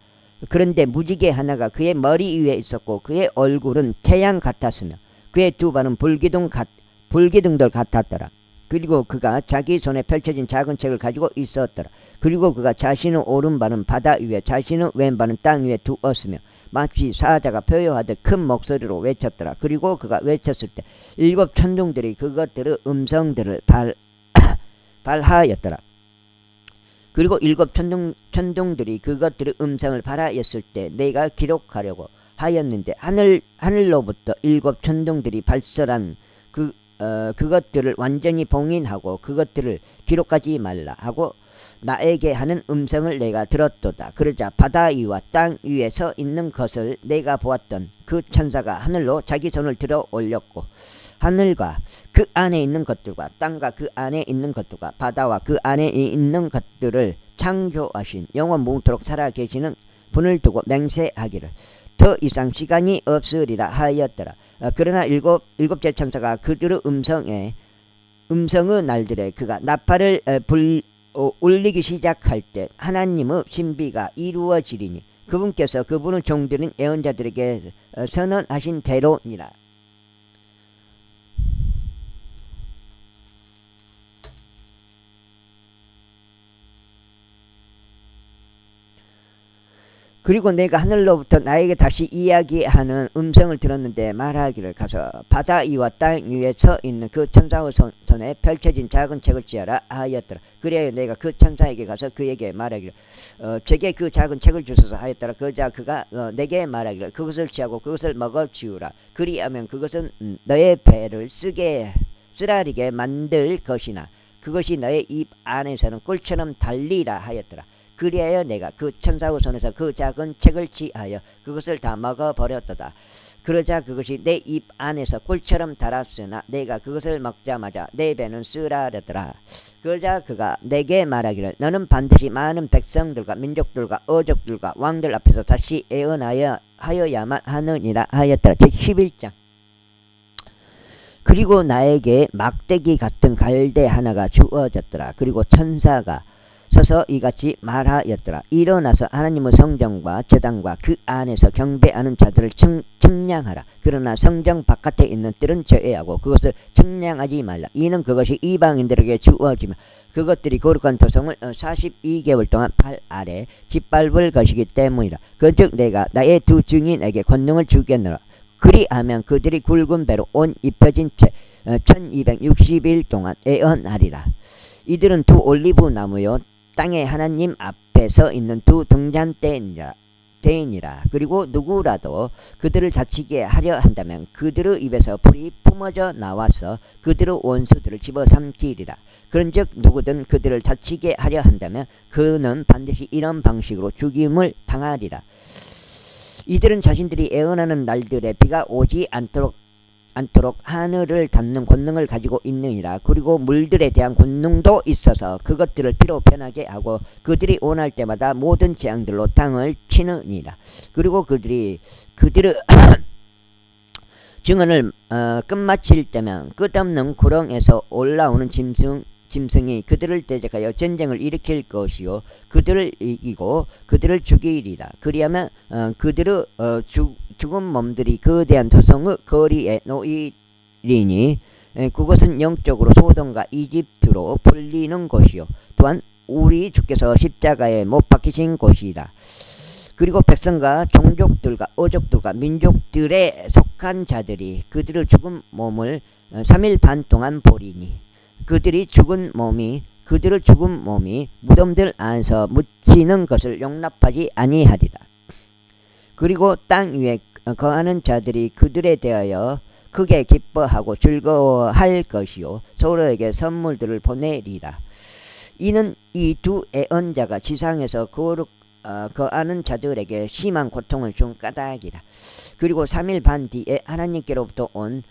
그런데 무지개 하나가 그의 머리 위에 있었고 그의 얼굴은 태양 같았으며 그의 두 발은 불기둥들 같았더라. 그리고 그가 자기 손에 펼쳐진 작은 책을 가지고 있었더라. 그리고 그가 자신의 오른발은 바다 위에 자신의 왼발은 땅 위에 두었으며 마치 사자가 표효하듯 큰 목소리로 외쳤더라. 그리고 그가 외쳤을 때 7 천둥들이 그것들의 음성들을 발하였더라. 그리고 7 천둥들이 그것들의 음성을 발하였을 때 내가 기록하려고 하였는데 하늘로부터 7 천둥들이 발설한 그것들을 완전히 봉인하고 그것들을 기록하지 말라 하고 나에게 하는 음성을 내가 들었도다. 그러자 바다 위와 땅 위에 서 있는 것을 내가 보았던 그 천사가 하늘로 자기 손을 들어 올렸고 하늘과 그 안에 있는 것들과 땅과 그 안에 있는 것들과 바다와 그 안에 있는 것들을 창조하신 영원 무토록 살아계시는 분을 두고 맹세하기를 더 이상 시간이 없으리라 하였더라. 그러나 일곱째 천사가 그들의 음성의 날들에 그가 나팔을 울리기 시작할 때 하나님의 신비가 이루어지리니 그분께서 그분의 종들인 예언자들에게 선언하신 대로니라. 그리고 내가 하늘로부터 나에게 다시 이야기하는 음성을 들었는데 말하기를 가서 바다 위와 땅 위에 서 있는 그 천사의 손에 펼쳐진 작은 책을 쥐어라 하였더라. 그래야 내가 그 천사에게 가서 그에게 말하기를 제게 그 작은 책을 주소서 하였더라. 그가 내게 말하기를 그것을 취하고 그것을 먹어 치우라. 그리하면 그것은 너의 배를 쓰라리게 만들 것이나 그것이 너의 입 안에서는 꿀처럼 달리라 하였더라. 그리하여 내가 그 천사의 손에서 그 작은 책을 취하여 그것을 다 먹어버렸도다. 그러자 그것이 내 입 안에서 꿀처럼 달았으나 내가 그것을 먹자마자 내 배는 쓰라르더라. 그러자 그가 내게 말하기를 너는 반드시 많은 백성들과 민족들과 어족들과 왕들 앞에서 다시 예언하여야만 하느니라 하였더라. 제11장. 그리고 나에게 막대기 같은 갈대 하나가 주어졌더라. 그리고 천사가 서서 이같이 말하였더라. 일어나서 하나님의 성전과 제단과 그 안에서 경배하는 자들을 측량하라. 그러나 성전 바깥에 있는 뜰은 제외하고 그것을 측량하지 말라. 이는 그것이 이방인들에게 주어지며 그것들이 거룩한 도성을 42개월 동안 팔 아래 깃밟을 것이기 때문이라. 그즉 내가 나의 두 증인에게 권능을 주겠노라. 그리하면 그들이 굵은 배로 온 입혀진 채 1260일 동안 애언하리라. 이들은 두 올리브 나무요 땅에 하나님 앞에 서 있는 두 등잔대이니라. 그리고 누구라도 그들을 다치게 하려 한다면 그들의 입에서 불이 뿜어져 나와서 그들의 원수들을 집어삼키리라. 그런즉 누구든 그들을 다치게 하려 한다면 그는 반드시 이런 방식으로 죽임을 당하리라. 이들은 자신들이 애언하는 날들에 비가 오지 않도록 하늘을 닫는 권능을 가지고 있느니라. 그리고 물들에 대한 권능도 있어서 그것들을 피로 변하게 하고 그들이 원할 때마다 모든 재앙들로 땅을 치느니라. 그리고 그들의 증언을 끝마칠 때면 끝없는 구렁에서 올라오는 짐승이 그들을 대적하여 전쟁을 일으킬 것이요 그들을 이기고 그들을 죽이리라. 그리하면 그들의 죽은 몸들이 거대한 도성의 거리에 놓이리니 그것은 영적으로 소돔과 이집트로 불리는 곳이요 또한 우리 주께서 십자가에 못 박히신 곳이라. 그리고 백성과 종족들과 어족들과 민족들에 속한 자들이 그들의 죽은 몸을 3일 반 동안 보리니 그들의 죽은 몸이 무덤들 안에서 묻히는 것을 용납하지 아니하리라. 그리고 땅 위에 거하는 자들이 그들에 대하여 크게 기뻐하고 즐거워할 것이요 서로에게 선물들을 보내리라. 이는 이 두 애언자가 지상에서 거하는 자들에게 심한 고통을 준 까닭이라. 그리고 3일 반 뒤에 하나님께로부터 온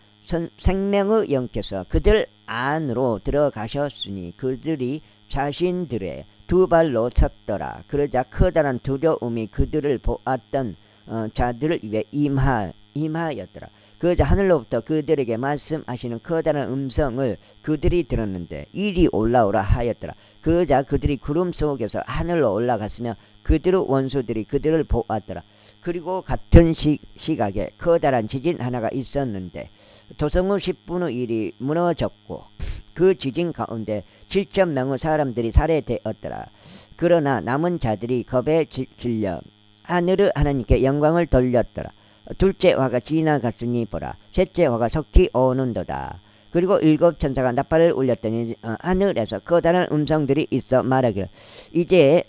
생명의 영께서 그들 안으로 들어가셨으니 그들이 자신들의 두 발로 섰더라. 그러자 커다란 두려움이 그들을 보았던 자들을 위해 임하였더라. 그러자 하늘로부터 그들에게 말씀하시는 커다란 음성을 그들이 들었는데 이리 올라오라 하였더라. 그러자 그들이 구름 속에서 하늘로 올라갔으며 그들의 원수들이 그들을 보았더라. 그리고 같은 시각에 커다란 지진 하나가 있었는데 도성의 10분의 1이 무너졌고 그 지진 가운데 7,000명의 사람들이 살해되었더라. 그러나 남은 자들이 겁에 질려 하늘의 하나님께 영광을 돌렸더라. 둘째 화가 지나갔으니 보라 셋째 화가 속히 오는도다. 그리고 7 천사가 나팔을 울렸더니 하늘에서 커다란 음성들이 있어 말하기를 이제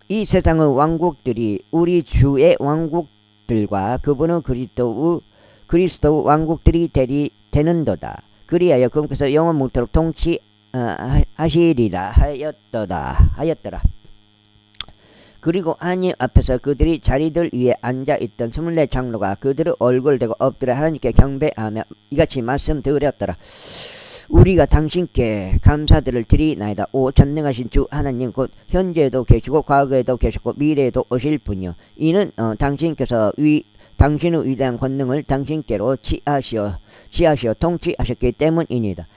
이 세상의 왕국들이 우리 주의 왕국들과 그분의 그리스도의 왕국들이 되는도다. 그리하여 그분께서 영원 묵도록 통치하시리라 하였더라. 그리고 하나님 앞에서 그들이 자리들 위에 앉아있던 24 장로가 그들의 얼굴을 대고 엎드려 하나님께 경배하며 이같이 말씀드렸더라. 우리가 당신께 감사들을 드리나이다. 오 전능하신 주 하나님 곧 현재에도 계시고 과거에도 계셨고 미래에도 오실 분이요 이는 당신께서 당신의 위대한 권능을 당신께로 취하시어 통치하셨기 때문입니다.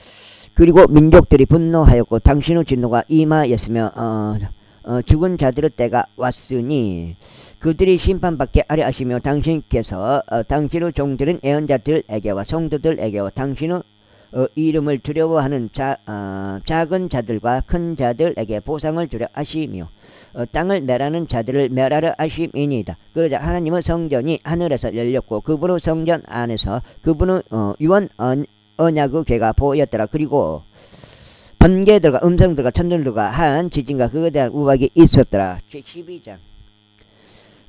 그리고 민족들이 분노하였고 당신의 진노가 임하였으며 죽은 자들의 때가 왔으니 그들이 심판받게 하려 하시며 당신께서 당신의 종들은 애언자들에게와 성도들에게와 당신의 이름을 두려워하는 작은 자들과 큰 자들에게 보상을 주려 하시며 땅을 멸하는 자들을 멸하려 하심이니이다. 그러자 하나님의 성전이 하늘에서 열렸고 그분의 성전 안에서 그분의 유언 언약의 궤가 보였더라. 그리고 번개들과 음성들과 천둥들과 한 지진과 그에 대한 우박이 있었더라. 제12장.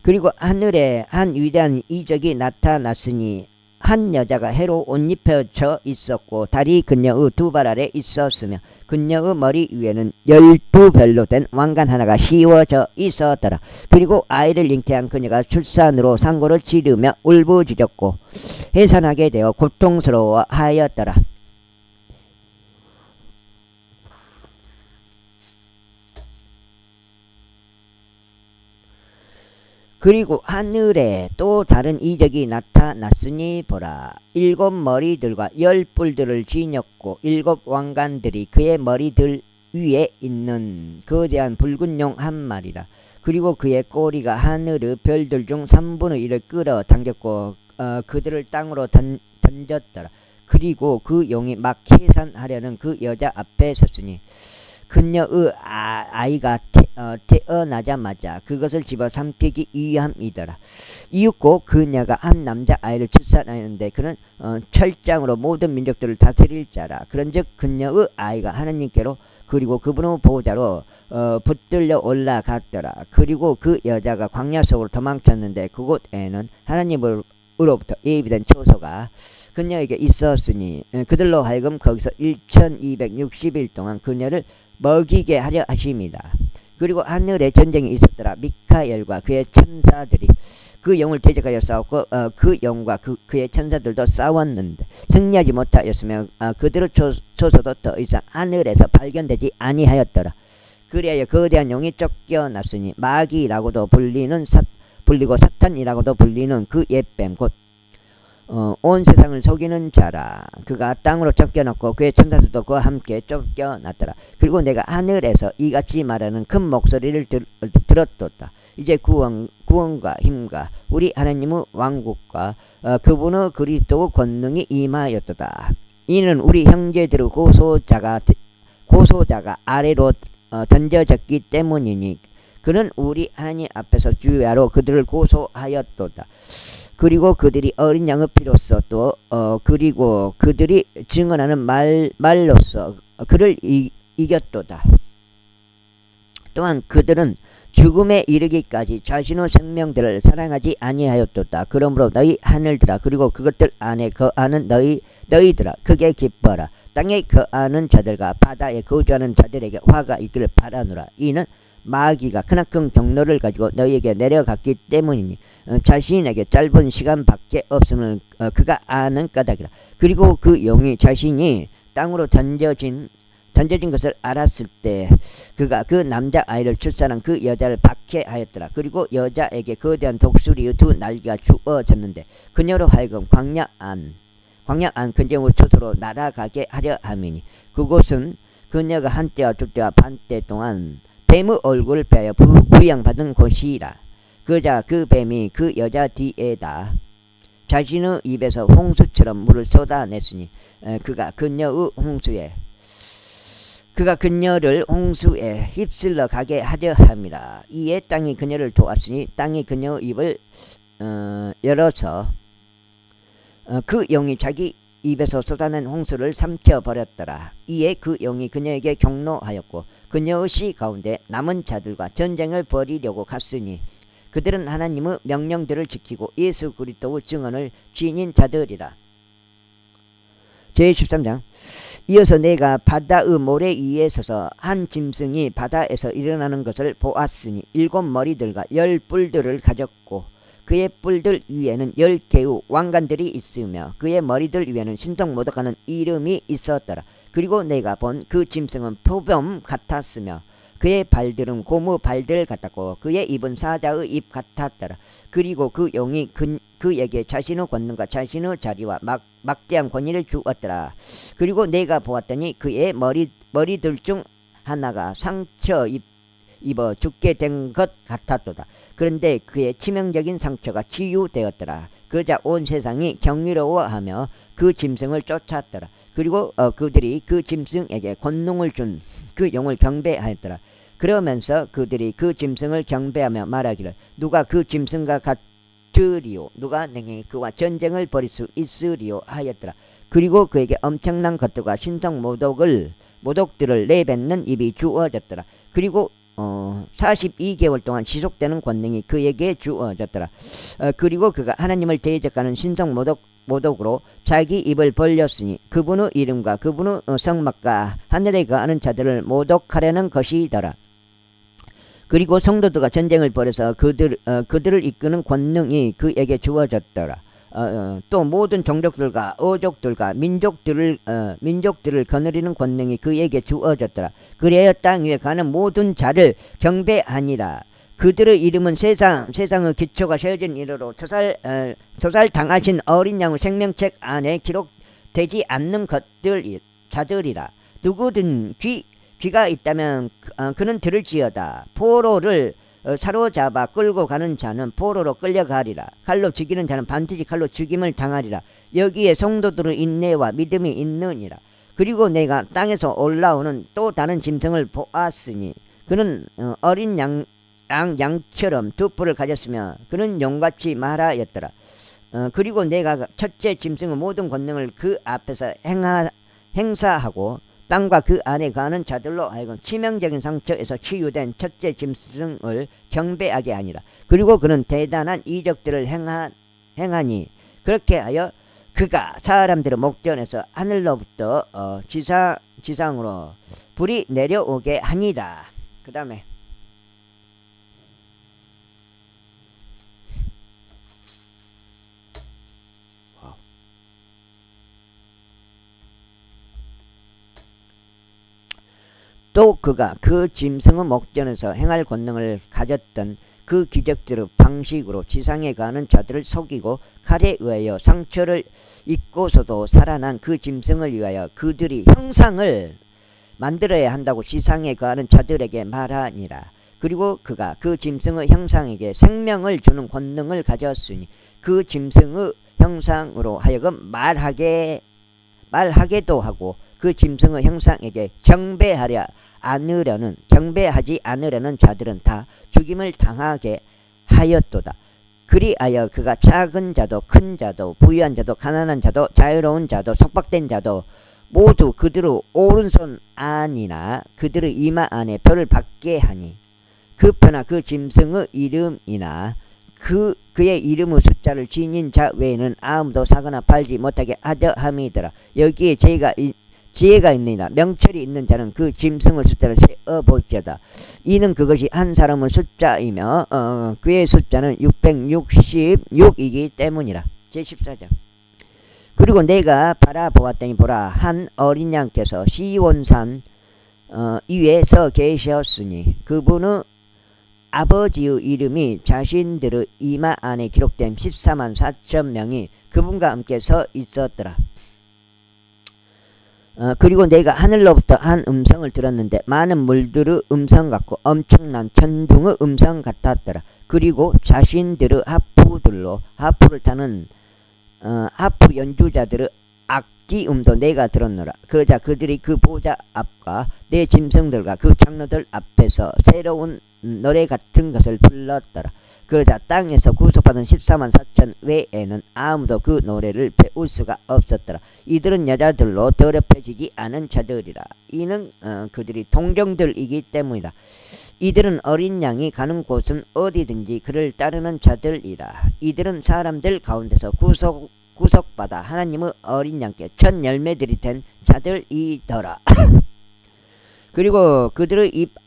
그리고 하늘에 한 위대한 이적이 나타났으니 한 여자가 해로 옷 입혀져 있었고 다리 그녀의 두 발 아래 있었으며 그녀의 머리 위에는 12별로 된 왕관 하나가 씌워져 있었더라. 그리고 아이를 잉태한 그녀가 출산으로 상고를 치르며 울부짖었고 해산하게 되어 고통스러워하였더라. 그리고 하늘에 또 다른 이적이 나타났으니 보라. 7머리들과 10뿔들을 지녔고 7왕관들이 그의 머리들 위에 있는 거대한 붉은 용 한 마리라. 그리고 그의 꼬리가 하늘의 별들 중 3분의 1을 끌어당겼고 그들을 땅으로 던졌더라. 그리고 그 용이 막 해산하려는 그 여자 앞에 섰으니 그녀의 아이가 태어나자마자 그것을 집어 삼키기 위함이더라. 이윽고 그녀가 한 남자 아이를 출산하였는데 그는 철장으로 모든 민족들을 다스릴 자라. 그런즉 그녀의 아이가 하나님께로 그리고 그분의 보호자로 붙들려 올라갔더라. 그리고 그 여자가 광야 속으로 도망쳤는데 그곳에는 하나님으로부터 예비된 초소가 그녀에게 있었으니 그들로 하여금 거기서 1260일 동안 그녀를 먹이게 하려 하십니다. 그리고 하늘에 전쟁이 있었더라. 미카엘과 그의 천사들이 그 영을 대적하여 싸웠고 그 영과 그의 천사들도 싸웠는데 승리하지 못하였으며 그들의 초소도 더 이상 하늘에서 발견되지 아니하였더라. 그리하여 거대한 용이 쫓겨났으니 마귀라고도 불리고 사탄이라고도 불리는 그 옛뱀 곧 온 세상을 속이는 자라. 그가 땅으로 쫓겨났고 그의 천사들도 그와 함께 쫓겨났더라. 그리고 내가 하늘에서 이같이 말하는 큰 목소리를 들었도다. 이제 구원과 힘과 우리 하나님의 왕국과 그분의 그리스도의 권능이 임하였도다. 이는 우리 형제들의 고소자가 아래로 던져졌기 때문이니 그는 우리 하나님 앞에서 주야로 그들을 고소하였도다. 그리고 그들이 어린 양의 피로써 또 그리고 그들이 증언하는 말로써 그를 이겼도다. 또한 그들은 죽음에 이르기까지 자신의 생명들을 사랑하지 아니하였도다. 그러므로 너희 하늘들아 그리고 그것들 안에 거하는 너희들아 크게 기뻐라. 땅에 거하는 자들과 바다에 거주하는 자들에게 화가 있기를 바라노라. 이는 마귀가 크나큰 경로를 가지고 너희에게 내려갔기 때문이니 자신에게 짧은 시간밖에 없음을 그가 아는 까닭이라. 그리고 그 용이 자신이 땅으로 던져진 것을 알았을 때 그가 그 남자 아이를 출산한 그 여자를 박해하였더라. 그리고 여자에게 거대한 독수리의 2 날개가 주어졌는데 그녀로 하여금 광야 안 근정의 초소로 날아가게 하려 함이니 그곳은 그녀가 한때와 두때와 반때 동안 뱀의 얼굴을 빼어 부양받은 곳이라. 그 뱀이 그 여자 뒤에다 자신의 입에서 홍수처럼 물을 쏟아냈으니 그가 그녀를 홍수에 휩쓸러 가게 하려 함이라. 이에 땅이 그녀를 도왔으니 땅이 그녀의 입을 열어서 그 영이 자기 입에서 쏟아낸 홍수를 삼켜버렸더라. 이에 그 영이 그녀에게 경노하였고 그녀의 시 가운데 남은 자들과 전쟁을 벌이려고 갔으니 그들은 하나님의 명령들을 지키고 예수 그리스도의 증언을 지닌 자들이라. 제13장 이어서 내가 바다의 모래 위에 서서 한 짐승이 바다에서 일어나는 것을 보았으니 7머리들과 10뿔들을 가졌고 그의 뿔들 위에는 10개의 왕관들이 있으며 그의 머리들 위에는 신성 모독하는 이름이 있었더라. 그리고 내가 본 그 짐승은 표범 같았으며 그의 발들은 고무 발들 같았고 그의 입은 사자의 입 같았더라. 그리고 그 용이 그에게 자신의 권능과 자신의 자리와 막대한 권위를 주었더라. 그리고 내가 보았더니 그의 머리들 중 하나가 상처 입어 죽게 된 것 같았도다. 그런데 그의 치명적인 상처가 치유되었더라. 그러자 온 세상이 경이로워하며 그 짐승을 쫓았더라. 그리고 그들이 그 짐승에게 권능을 준 그 용을 경배하였더라. 그러면서 그들이 그 짐승을 경배하며 말하기를 누가 그 짐승과 같으리요 누가 능히 그와 전쟁을 벌일 수 있으리요 하였더라. 그리고 그에게 엄청난 것들과 신성 모독들을 내뱉는 입이 주어졌더라. 그리고 42개월 동안 지속되는 권능이 그에게 주어졌더라. 그리고 그가 하나님을 대적하는 신성 모독으로 자기 입을 벌렸으니 그분의 이름과 그분의 성막과 하늘에 거하는 자들을 모독하려는 것이더라. 그리고 성도들과 전쟁을 벌여서 그들을 이끄는 권능이 그에게 주어졌더라. 또 모든 종족들과 어족들과 민족들을 거느리는 권능이 그에게 주어졌더라. 그래야 땅 위에 가는 모든 자를 경배하니라. 그들의 이름은 세상의 기초가 세워진 이래로 도살 당하신 어린 양의 생명책 안에 기록되지 않는 자들이라. 누구든 귀가 있다면 그는 들을지어다. 포로를 사로잡아 끌고 가는 자는 포로로 끌려가리라. 칼로 죽이는 자는 반드시 칼로 죽임을 당하리라. 여기에 성도들의 인내와 믿음이 있느니라. 그리고 내가 땅에서 올라오는 또 다른 짐승을 보았으니 그는 어린 양처럼 두 뿔을 가졌으며 그는 용같이 말하였더라. 그리고 내가 첫째 짐승의 모든 권능을 그 앞에서 행사하고 땅과 그 안에 가는 자들로 하여금 치명적인 상처에서 치유된 첫째 짐승을 경배하게 하니라. 그리고 그는 대단한 이적들을 행하니 그렇게 하여 그가 사람들의 목전에서 하늘로부터 지상으로 불이 내려오게 하니라. 그 다음에 또 그가 그 짐승의 목전에서 행할 권능을 가졌던 그 기적들의 방식으로 지상에 가는 자들을 속이고 칼에 의하여 상처를 입고서도 살아난 그 짐승을 위하여 그들이 형상을 만들어야 한다고 지상에 가는 자들에게 말하니라. 그리고 그가 그 짐승의 형상에게 생명을 주는 권능을 가졌으니 그 짐승의 형상으로 하여금 말하게도 하고 그 짐승의 형상에게 경배하지 않으려는 자들은 다 죽임을 당하게 하였도다. 그리하여 그가 작은 자도 큰 자도 부유한 자도 가난한 자도 자유로운 자도 속박된 자도 모두 그들의 오른손 안이나 그들의 이마 안에 표를 받게 하니 그 표나 그 짐승의 이름이나 그의 이름의 숫자를 지닌 자 외에는 아무도 사거나 팔지 못하게 하려 함이더라. 여기에 지혜가 있느니라. 명철이 있는 자는 그 짐승의 숫자를 세어볼지어다. 이는 그것이 한 사람의 숫자이며 그의 숫자는 666이기 때문이라. 제14장. 그리고 내가 바라보았더니 보라, 한 어린 양께서 시온산 위에 서 계셨으니 그분의 아버지의 이름이 자신들의 이마 안에 기록된 14만 4천 명이 그분과 함께 서 있었더라. 그리고 내가 하늘로부터 한 음성을 들었는데 많은 물들의 음성 같고 엄청난 천둥의 음성 같았더라. 그리고 자신들의 하프를 타는 하프 연주자들의 악기음도 내가 들었노라. 그러자 그들이 그 보좌 앞과 내 짐승들과 그 장로들 앞에서 새로운 노래 같은 것을 불렀더라. 그러자 땅에서 구속받은 14만 4천 외에는 아무도 그 노래를 배울 수가 없었더라. 이들은 여자들로 더럽혀지지 않은 자들이라. 이는 그들이 동정들이기 때문이라. 이들은 어린 양이 가는 곳은 어디든지 그를 따르는 자들이라. 이들은 사람들 가운데서 구속받아 하나님의 어린 양께 첫 열매들이 된 자들이더라. 그리고 그들의 입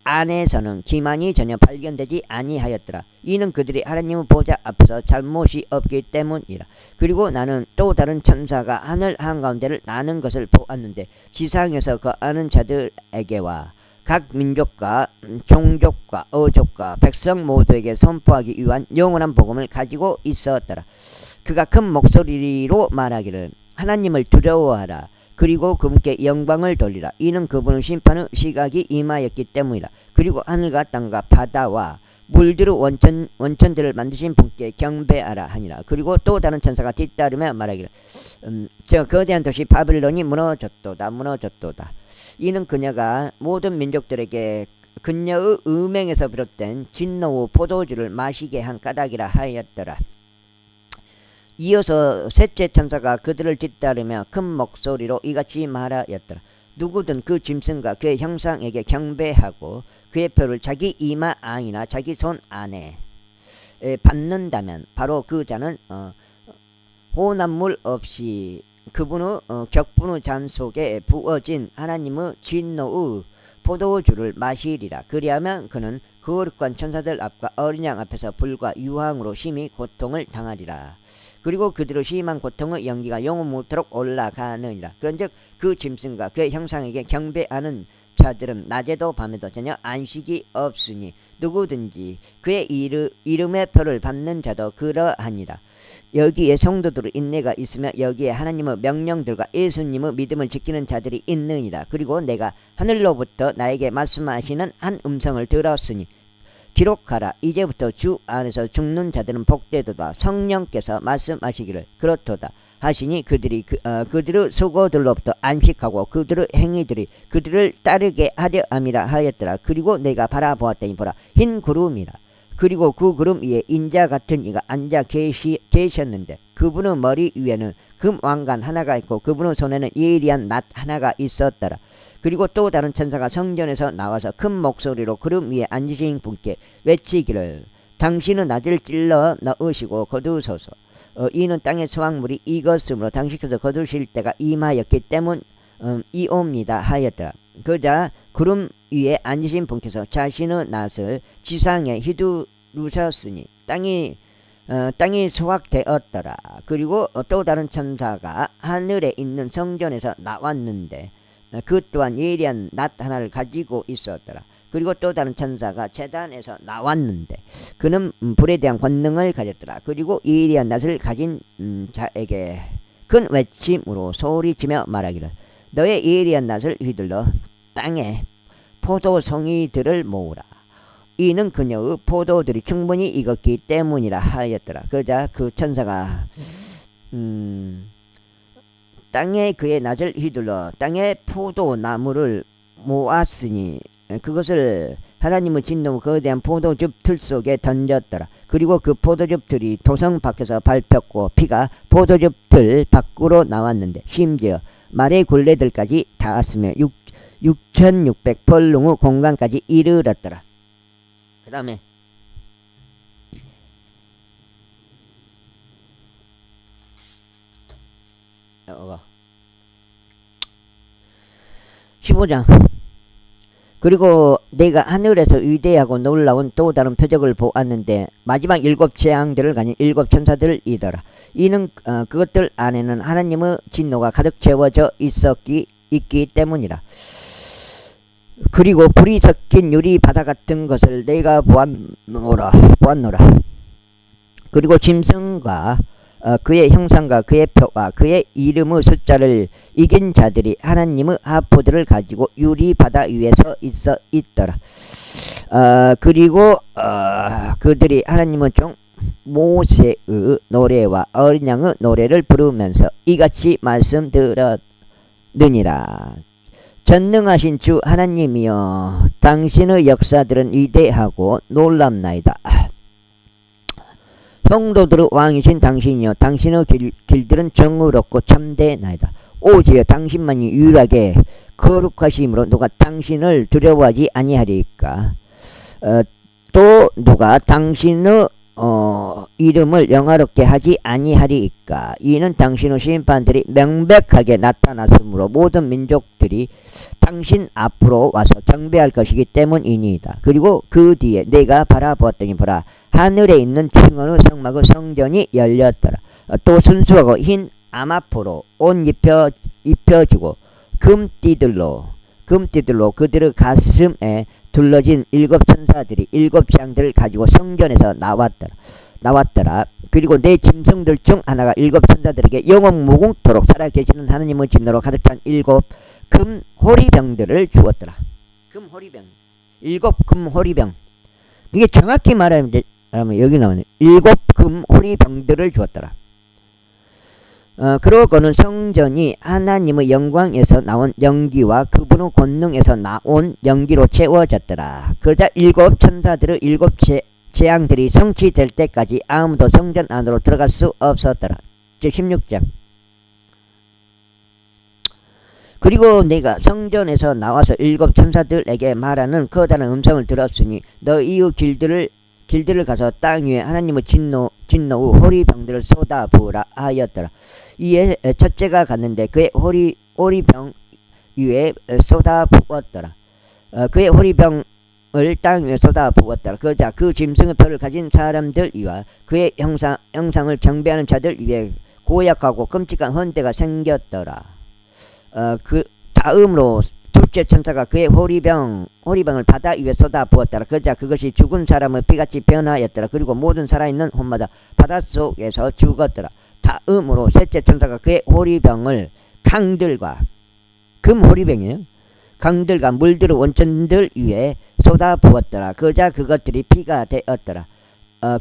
안에서는 기만이 전혀 발견되지 아니하였더라. 이는 그들이 하나님의 보좌 앞에서 잘못이 없기 때문이라. 그리고 나는 또 다른 천사가 하늘 한가운데를 나는 것을 보았는데 지상에서 거하는 자들에게와 각 민족과 종족과 어족과 백성 모두에게 선포하기 위한 영원한 복음을 가지고 있었더라. 그가 큰 목소리로 말하기를 하나님을 두려워하라. 그리고 그분께 영광을 돌리라. 이는 그분의 심판의 시각이 임하였기 때문이라. 그리고 하늘과 땅과 바다와 물들의 원천들을 만드신 분께 경배하라 하니라. 그리고 또 다른 천사가 뒤따르며 말하기를 저 거대한 도시 바빌론이 무너졌도다. 이는 그녀가 모든 민족들에게 그녀의 음행에서 비롯된 진노의 포도주를 마시게 한 까닭이라 하였더라. 이어서 셋째 천사가 그들을 뒤따르며 큰 목소리로 이같이 말하였더라. 누구든 그 짐승과 그의 형상에게 경배하고 그의 표를 자기 이마 안이나 자기 손 안에 받는다면 바로 그 자는 호남물 없이 그분의 격분의 잔 속에 부어진 하나님의 진노의 포도주를 마시리라. 그리하면 그는 거룩한 천사들 앞과 어린 양 앞에서 불과 유황으로 심히 고통을 당하리라. 그리고 그들의 심한 고통의 연기가 영원무토록 올라가느니라. 그런즉 그 짐승과 그의 형상에게 경배하는 자들은 낮에도 밤에도 전혀 안식이 없으니 누구든지 그의 이름의 표를 받는 자도 그러하니라. 여기에 성도들의 인내가 있으며 여기에 하나님의 명령들과 예수님의 믿음을 지키는 자들이 있느니라. 그리고 내가 하늘로부터 나에게 말씀하시는 한 음성을 들었으니 기록하라. 이제부터 주 안에서 죽는 자들은 복되도다. 성령께서 말씀하시기를 그렇도다 하시니 그들의 수고들로부터 안식하고 그들의 행위들이 그들을 따르게 하려 함이라 하였더라. 그리고 내가 바라보았더니 보라, 흰 구름이라. 그리고 그 구름 위에 인자 같은 이가 앉아 계셨는데 그분의 머리 위에는 금 왕관 하나가 있고 그분의 손에는 예리한 낫 하나가 있었더라. 그리고 또 다른 천사가 성전에서 나와서 큰 목소리로 구름 위에 앉으신 분께 외치기를 당신은 낫을 찔러 넣으시고 거두소서. 이는 땅의 수확물이 익었으므로 당신께서 거두실 때가 임하였기 때문이옵니다 하였더라. 그자 구름 위에 앉으신 분께서 자신의 낫을 지상에 휘두르셨으니 땅이 수확되었더라. 그리고 또 다른 천사가 하늘에 있는 성전에서 나왔는데 그 또한 예리한 낫 하나를 가지고 있었더라. 그리고 또 다른 천사가 제단에서 나왔는데 그는 불에 대한 권능을 가졌더라. 그리고 예리한 낫을 가진 자에게 큰 외침으로 소리치며 말하기를 너의 예리한 낫을 휘둘러 땅에 포도송이들을 모으라. 이는 그녀의 포도들이 충분히 익었기 때문이라 하였더라. 그러자 그 천사가 땅에 그의 낫을 휘둘러 땅에 포도나무를 모았으니 그것을 하나님의 진노 거대한 포도즙 틀 속에 던졌더라. 그리고 그 포도즙 틀이 도성 밖에서 밟혔고 피가 포도즙 틀 밖으로 나왔는데 심지어 말의 굴레들까지 닿았으며 6600벌룽의 공간까지 이르렀더라. 그 다음에 15장. 그리고 내가 하늘에서 위대하고 놀라운 또 다른 표적을 보았는데 마지막 7 재앙들을 가진 7 천사들이더라. 이는 그것들 안에는 하나님의 진노가 가득 채워져 있기 때문이라. 그리고 불이 섞인 유리 바다 같은 것을 내가 보았노라. 그리고 짐승과 그의 형상과 그의 표와 그의 이름의 숫자를 이긴 자들이 하나님의 하프들을 가지고 유리 바다 위에 서 있더라. 그리고 그들이 하나님의 종 모세의 노래와 어린 양의 노래를 부르면서 이같이 말씀드렸느니라. 전능하신 주 하나님이여, 당신의 역사들은 위대하고 놀랍나이다. 성도들의 왕이신 당신이여, 당신의 길들은 정의롭고 참되나이다. 오직여 당신만이 유일하게 거룩하심으로 누가 당신을 두려워하지 아니하리까? 또 누가 당신의 이름을 영화롭게 하지 아니하리까? 이는 당신의 심판들이 명백하게 나타났으므로 모든 민족들이 당신 앞으로 와서 경배할 것이기 때문이니이다. 그리고 그 뒤에 내가 바라보았더니 보라, 하늘에 있는 충원의 성막의 성전이 열렸더라. 또 순수하고 흰 암화포로 옷 입혀지고 금띠들로 그들의 가슴에 둘러진 7 천사들이 7 재앙들을 가지고 성전에서 나왔더라. 그리고 내 짐승들 중 하나가 7 천사들에게 영원 무궁토록 살아계시는 하나님의 진노로 가득 찬 7 금 호리병들을 주었더라. 금호리병, 7 금호리병. 이게 정확히 말하면 여기 나오네. 7 금호리병들을 주었더라. 그러고 그는 성전이 하나님의 영광에서 나온 연기와 그분의 권능에서 나온 연기로 채워졌더라. 그러자 7 천사들의 7 재앙들이 성취될 때까지 아무도 성전 안으로 들어갈 수 없었더라. 16장. 그리고 내가 성전에서 나와서 7 천사들에게 말하는 커다란 음성을 들었으니 너희의 길들을 가서 땅 위에 하나님의 진노의 호리병들을 쏟아부으라 하였더라. 이에 첫째가 갔는데 그의 호리병 위에 쏟아부었더라. 그의 호리병을 땅 위에 쏟아부었더라. 그러자 그 짐승의 표를 가진 사람들 위와 그의 형상을 경배하는 자들 위에 고약하고 끔찍한 헌대가 생겼더라. 그 다음으로 둘째 천사가 그의 호리병을 바다 위에 쏟아 부었더라. 그러자 그것이 죽은 사람의 피같이 변하였더라. 그리고 모든 살아있는 혼마다 바닷속에서 죽었더라. 다음으로 셋째 천사가 그의 호리병을 강들과 금호리병이에요. 강들과 물들의 원천들 위에 쏟아 부었더라. 그러자 그것들이 피가 되었더라.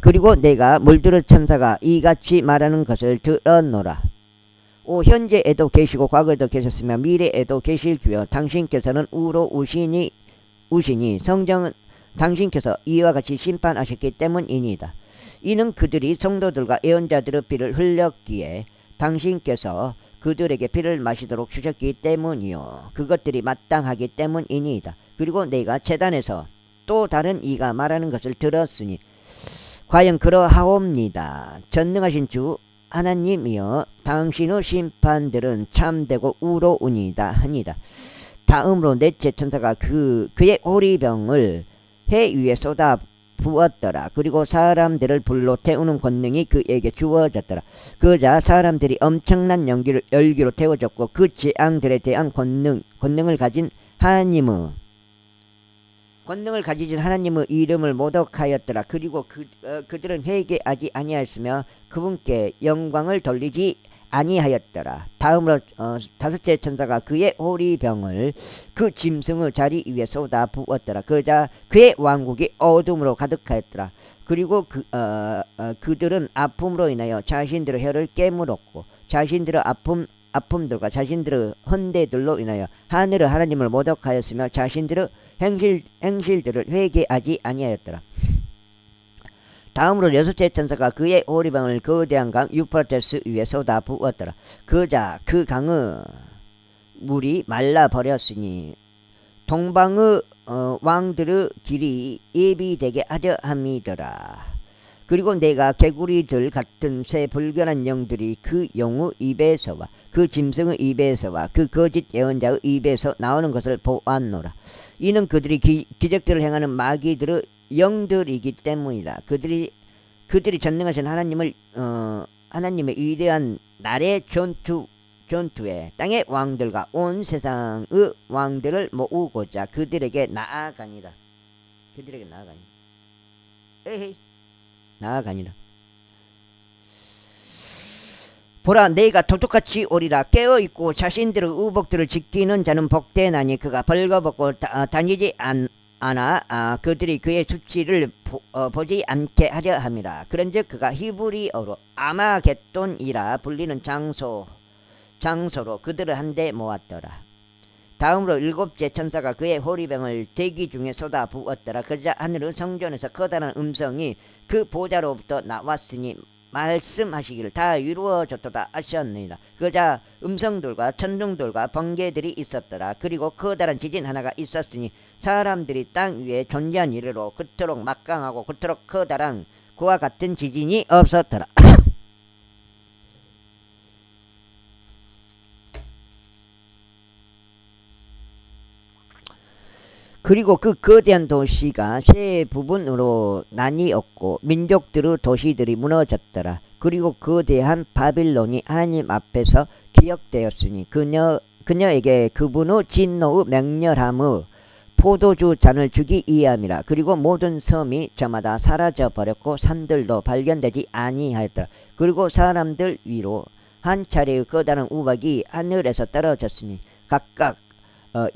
그리고 내가 물들의 천사가 이같이 말하는 것을 들었노라. 오 현재에도 계시고 과거에도 계셨으며 미래에도 계실 주여 당신께서는 우로 우시니 성정은 당신께서 이와 같이 심판하셨기 때문이니이다. 이는 그들이 성도들과 예언자들의 피를 흘렸기에 당신께서 그들에게 피를 마시도록 주셨기 때문이요 그것들이 마땅하기 때문이니이다. 그리고 내가 제단에서 또 다른 이가 말하는 것을 들었으니 과연 그러하옵니다. 전능하신 주 하나님이여 당신의 심판들은 참되고 우로우니다 하니라. 다음으로 넷째 천사가 그의 호리병을 해 위에 쏟아 부었더라. 그리고 사람들을 불로 태우는 권능이 그에게 주어졌더라. 그러자 사람들이 엄청난 열기로 태워졌고 그 재앙들에 대한 권능을 가진 하나님의 이름을 모독하였더라. 그리고 그들은 회개하지 아니하였으며 그분께 영광을 돌리지 아니하였더라. 다음으로 다섯째 천사가 그의 호리병을 그 짐승의 자리 위에 쏟아 부었더라. 그러자 그의 왕국이 어둠으로 가득하였더라. 그리고 그들은 아픔으로 인하여 자신들의 혀를 깨물었고 자신들의 아픔들과 자신들의 헌대들로 인하여 하늘의 하나님을 모독하였으며 자신들의 행실들을 회개하지 아니하였더라. 다음으로 여섯째 천사가 그의 호리병을 거대한 강 유프라테스 위에 쏟아 부었더라. 그러자 그 강의 물이 말라버렸으니 동방의 왕들의 길이 예비되게 하려 함이더라. 그리고 내가 개구리들 같은 새 불결한 영들이 그 영의 입에서와 그 짐승의 입에서와 그 거짓 예언자의 입에서 나오는 것을 보았노라. 이는 그들이 기적들을 행하는 마귀들의 영들이기 때문이다. 그들이 전능하신 하나님의 위대한 날의 전투에 땅의 왕들과 온 세상의 왕들을 모으고자 그들에게 나아가니라. 나아가니라. 보라 내가 도둑같이 오리라. 깨어있고 자신들의 의복들을 지키는 자는 복되나니 그가 벌거벗고 다니지 않아 그들이 그의 수치를 보지 않게 하려 함이라. 그런즉 그가 히브리어로 아마겟돈이라 불리는 장소로 그들을 한데 모았더라. 다음으로 일곱째 천사가 그의 호리병을 대기 중에 쏟아 부었더라. 그러자 하늘의 성전에서 커다란 음성이 그 보좌로부터 나왔으니 말씀하시기를 다 이루어졌도다 하셨느니라. 그러자 음성들과 천둥들과 번개들이 있었더라. 그리고 커다란 지진 하나가 있었으니 사람들이 땅 위에 존재한 이래로 그토록 막강하고 그토록 커다란 그와 같은 지진이 없었더라. 그리고 그 거대한 도시가 세 부분으로 나뉘었고 민족들의 도시들이 무너졌더라. 그리고 거대한 바빌론이 하나님 앞에서 기억되었으니 그녀에게 그분의 진노의 맹렬함의 포도주 잔을 주기 위함이라. 그리고 모든 섬이 저마다 사라져 버렸고 산들도 발견되지 아니하였더라. 그리고 사람들 위로 한 차례의 커다란 우박이 하늘에서 떨어졌으니 각각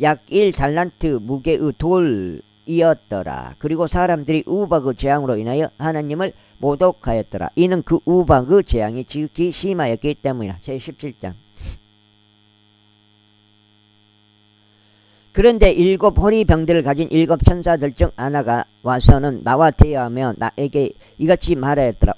약 1달란트 무게의 돌이었더라. 그리고 사람들이 우박의 재앙으로 인하여 하나님을 모독하였더라. 이는 그 우박의 재앙이 지극히 심하였기 때문이라. 제17장. 그런데 일곱 호리병들을 가진 일곱 천사들 중 하나가 와서는 나와 대화하며 나에게 이같이 말하였더라.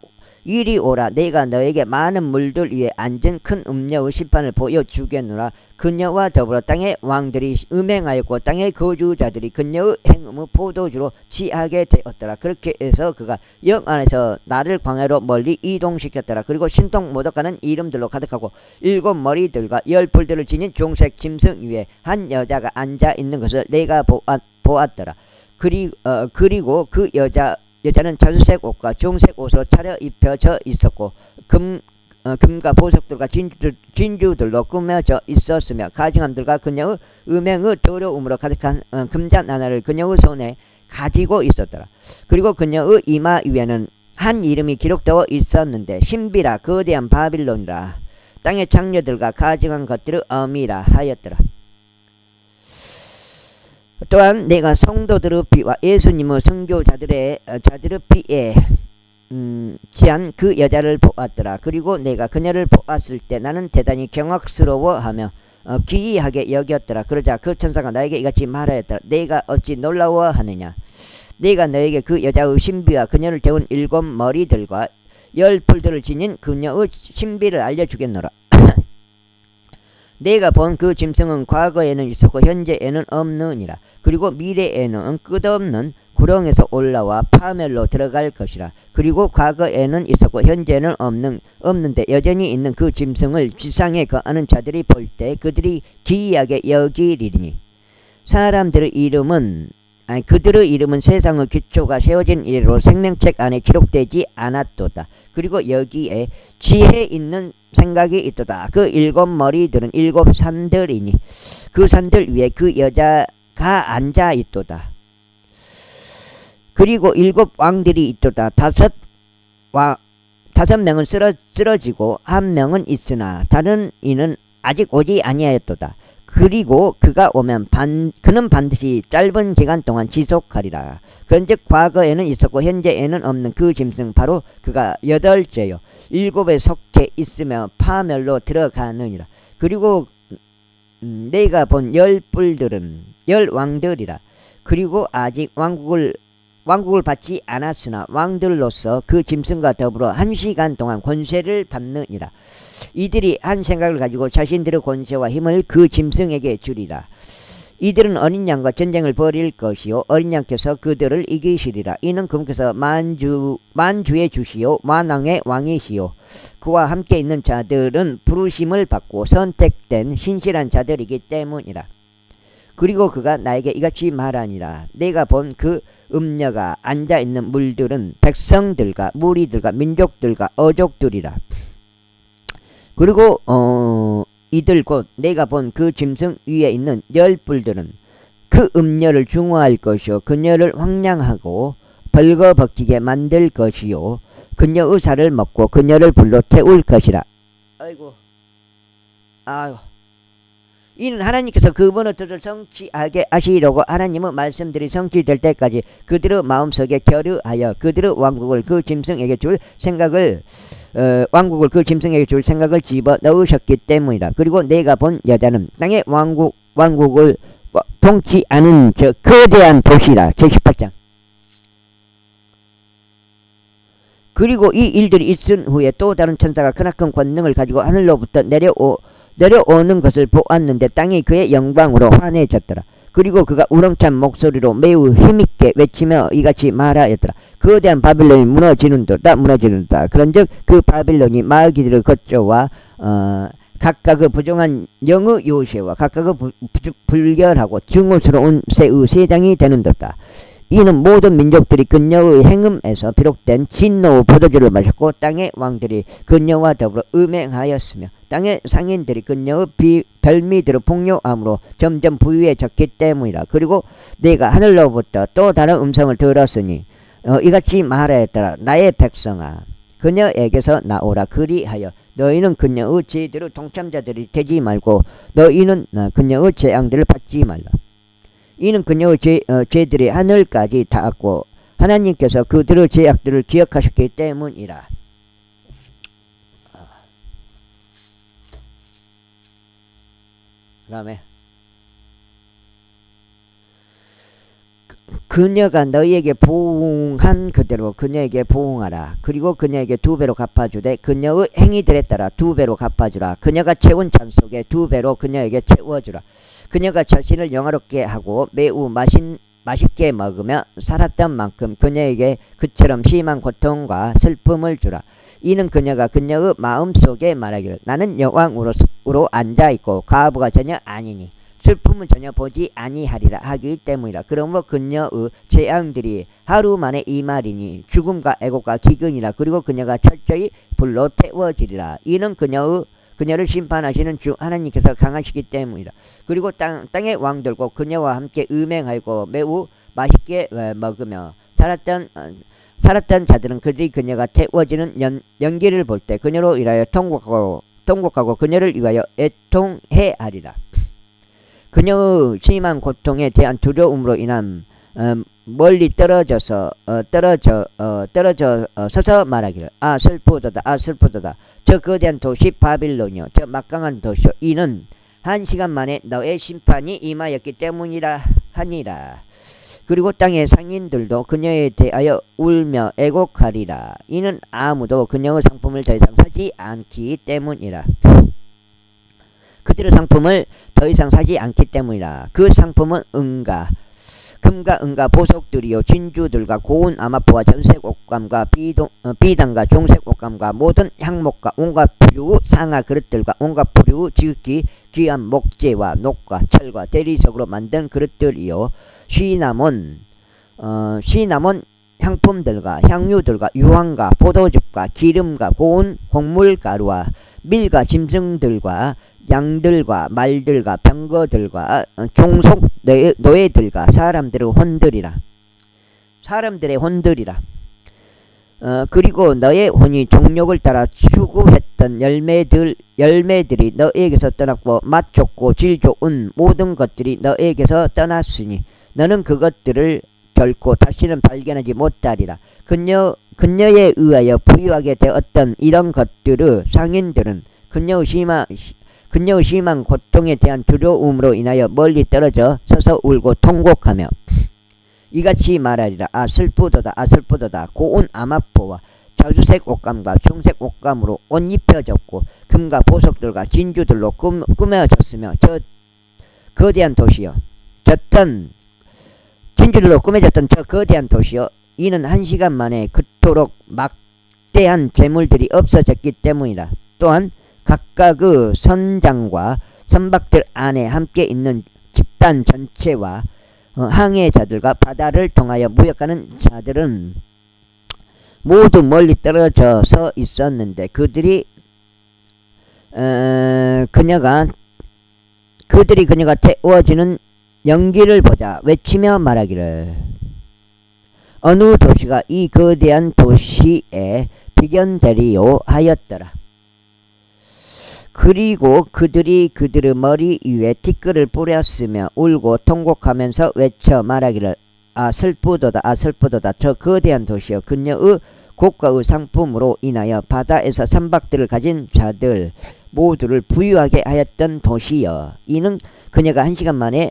이리 오라. 내가 너에게 많은 물들 위에 앉은 큰 음녀의 심판을 보여주겠노라. 그녀와 더불어 땅의 왕들이 음행하였고 땅의 거주자들이 그녀의 행음의 포도주로 취하게 되었더라. 그렇게 해서 그가 영 안에서 나를 광야로 멀리 이동시켰더라. 그리고 신통 모독하는 이름들로 가득하고 일곱 머리들과 열 뿔들을 지닌 종색 짐승 위에 한 여자가 앉아 있는 것을 내가 보았더라. 그리고 그 여자는 자주색 옷과 종색 옷으로 차려입혀져 있었고 금과 보석들과 진주들로 꾸며져 있었으며 가증함들과 그녀의 음행의 더러움으로 가득한 금잔 하나를 그녀의 손에 가지고 있었더라. 그리고 그녀의 이마 위에는 한 이름이 기록되어 있었는데 신비라 거대한 바빌론이라 땅의 장녀들과 가증한 것들의 어미라 하였더라. 또한 내가 성도들의 피와 예수님의 선교자들의 피에 지한 그 여자를 보았더라. 그리고 내가 그녀를 보았을 때 나는 대단히 경악스러워하며 기이하게 여겼더라. 그러자 그 천사가 나에게 이같이 말하였더라. 내가 어찌 놀라워하느냐. 내가 너에게 그 여자의 신비와 그녀를 재운 7 머리들과 10 풀들을 지닌 그녀의 신비를 알려주겠노라. 내가 본 그 짐승은 과거에는 있었고 현재에는 없느니라. 그리고 미래에는 끝없는 구렁에서 올라와 파멸로 들어갈 것이라. 그리고 과거에는 있었고 현재는 없는데 여전히 있는 그 짐승을 지상에 거하는 자들이 볼 때 그들이 기이하게 여기리니 그들의 이름은 세상의 기초가 세워진 이래로 생명책 안에 기록되지 않았도다. 그리고 여기에 지혜 있는 생각이 있도다. 그 7 머리들은 7 산들이니 그 산들 위에 그 여자가 앉아 있도다. 그리고 7 왕들이 있도다. 5 명은 쓰러지고 1 명은 있으나 다른 이는 아직 오지 아니하였도다. 그리고 그가 오면 그는 반드시 짧은 기간 동안 지속하리라. 그런즉 과거에는 있었고 현재에는 없는 그 짐승 바로 그가 8째요 7에 속해 있으며 파멸로 들어가느니라. 그리고 내가 본 10 뿔들은 10 왕들이라. 그리고 아직 왕국을 받지 않았으나 왕들로서 그 짐승과 더불어 1시간 동안 권세를 받느니라. 이들이 한 생각을 가지고 자신들의 권세와 힘을 그 짐승에게 주리라. 이들은 어린 양과 전쟁을 벌일 것이요 어린 양께서 그들을 이기시리라. 이는 그분께서 만주의 주시요 만왕의 왕이시요 그와 함께 있는 자들은 부르심을 받고 선택된 신실한 자들이기 때문이라. 그리고 그가 나에게 이같이 말하니라. 내가 본 그 음녀가 앉아있는 물들은 백성들과 무리들과 민족들과 어족들이라. 그리고 이들 곧 내가 본 그 짐승 위에 있는 10 뿔들은 그 음녀를 중화할 것이요 그녀를 황량하고 벌거벗기게 만들 것이요 그녀의 살을 먹고 그녀를 불로 태울 것이라. 아이고 이는 하나님께서 그분의 뜻을 성취하게 하시려고 하나님의 말씀들이 성취될 때까지 그들의 마음속에 결의하여 그들의 왕국을 그 짐승에게 줄 생각을 집어 넣으셨기 때문이라. 그리고 내가 본 여자는 땅의 왕국을 통치하는 저 거대한 도시라. 제18장. 그리고 이 일들이 있은 후에 또 다른 천사가 크나큰 권능을 가지고 하늘로부터 내려오는 것을 보았는데 땅이 그의 영광으로 환해졌더라. 그리고 그가 우렁찬 목소리로 매우 힘있게 외치며 이같이 말하였더라. 거대한 바빌론이 무너지는도다. 그런즉 그 바빌론이 마귀들의 거처와 각각의 부정한 영의 요새와 각각의 불결하고 증오스러운 새의 세장이 되는도다. 이는 모든 민족들이 그녀의 행음에서 비롯된 진노의 포도주를 마셨고 땅의 왕들이 그녀와 더불어 음행하였으며 땅의 상인들이 그녀의 별미들을 폭력함으로 점점 부유해졌기 때문이라. 그리고 내가 하늘로부터 또 다른 음성을 들었으니 이같이 말하였더라. 나의 백성아 그녀에게서 나오라. 그리하여 너희는 그녀의 죄들의 동참자들이 되지 말고 너희는 그녀의 재앙들을 받지 말라. 이는 그녀의 죄들이 하늘까지 닿았고 하나님께서 그들의 죄악들을 기억하셨기 때문이라. 그 다음에 그녀가 너희에게 보응한 그대로 그녀에게 보응하라. 그리고 그녀에게 2배로 갚아주되 그녀의 행위들에 따라 2배로 갚아주라. 그녀가 채운 잔 속에 2배로 그녀에게 채워주라. 그녀가 자신을 영화롭게 하고 매우 맛있게 먹으며 살았던 만큼 그녀에게 그처럼 심한 고통과 슬픔을 주라. 이는 그녀가 그녀의 마음속에 말하기를 나는 여왕으로 앉아있고 과부가 전혀 아니니 슬픔은 전혀 보지 아니하리라 하기 때문이라. 그러므로 그녀의 재앙들이 하루 만에 이 말이니 죽음과 애곡과 기근이라. 그리고 그녀가 철저히 불로 태워지리라. 이는 그녀를 심판하시는 주 하나님께서 강하시기 때문이라. 그리고 땅의 왕들과 그녀와 함께 음행하고 매우 맛있게 먹으며 살았던 자들은 그녀가 태워지는 연기를 볼 때 그녀로 인하여 통곡하고 그녀를 위하여 애통해하리라. 그녀의 심한 고통에 대한 두려움으로 인한 멀리 떨어져서 서서 말하기를 아 슬프도다 저 거대한 도시 바빌론이요 저 막강한 도시요 이는 한 시간 만에 너의 심판이 임하였기 때문이라 하니라. 그리고 땅의 상인들도 그녀에 대하여 울며 애곡하리라. 이는 아무도 그녀의 상품을 더 이상 사지 않기 때문이라. 그들의 상품을 더 이상 사지 않기 때문이라. 그 상품은 금과 은과 보석들이요 진주들과 고운 아마포와 전색 옷감과 비단과 종색 옷감과 모든 향목과 온갖 부류 상아 그릇들과 온갖 부류 지극히 귀한 목재와 녹과 철과 대리석으로 만든 그릇들이요 시나몬 향품들과 향유들과 유황과 포도즙과 기름과 고운 곡물가루와 밀과 짐승들과 양들과 말들과 병거들과 종속 노예들과 사람들의 혼들이라. 그리고 너의 혼이 종력을 따라 추구했던 열매들이 너에게서 떠났고 맛 좋고 질 좋은 모든 것들이 너에게서 떠났으니 너는 그것들을 결코 다시는 발견하지 못하리라. 그녀에 의하여 부유하게 되었던 이런 것들의 상인들은 그녀의 심한 고통에 대한 두려움으로 인하여 멀리 떨어져 서서 울고 통곡하며 이같이 말하리라. 아 슬프도다 고운 아마포와 자주색 옷감과 청색 옷감으로 옷 입혀졌고 금과 보석들과 진주들로 꾸며졌으며 저 거대한 도시여 진주들로 꾸며졌던 저 거대한 도시여 이는 한 시간 만에 그토록 막대한 재물들이 없어졌기 때문이라. 또한 각각의 선장과 선박들 안에 함께 있는 집단 전체와 항해자들과 바다를 통하여 무역하는 자들은 모두 멀리 떨어져서 있었는데 그들이 그녀가 태워지는 연기를 보자 외치며 말하기를 어느 도시가 이 거대한 도시에 비견되리요 하였더라. 그리고 그들이 그들의 머리 위에 티끌을 뿌렸으며 울고 통곡하면서 외쳐 말하기를 아 슬프도다 저 거대한 도시여 그녀의 고가의 상품으로 인하여 바다에서 선박들을 가진 자들 모두를 부유하게 하였던 도시여 이는 그녀가 한 시간 만에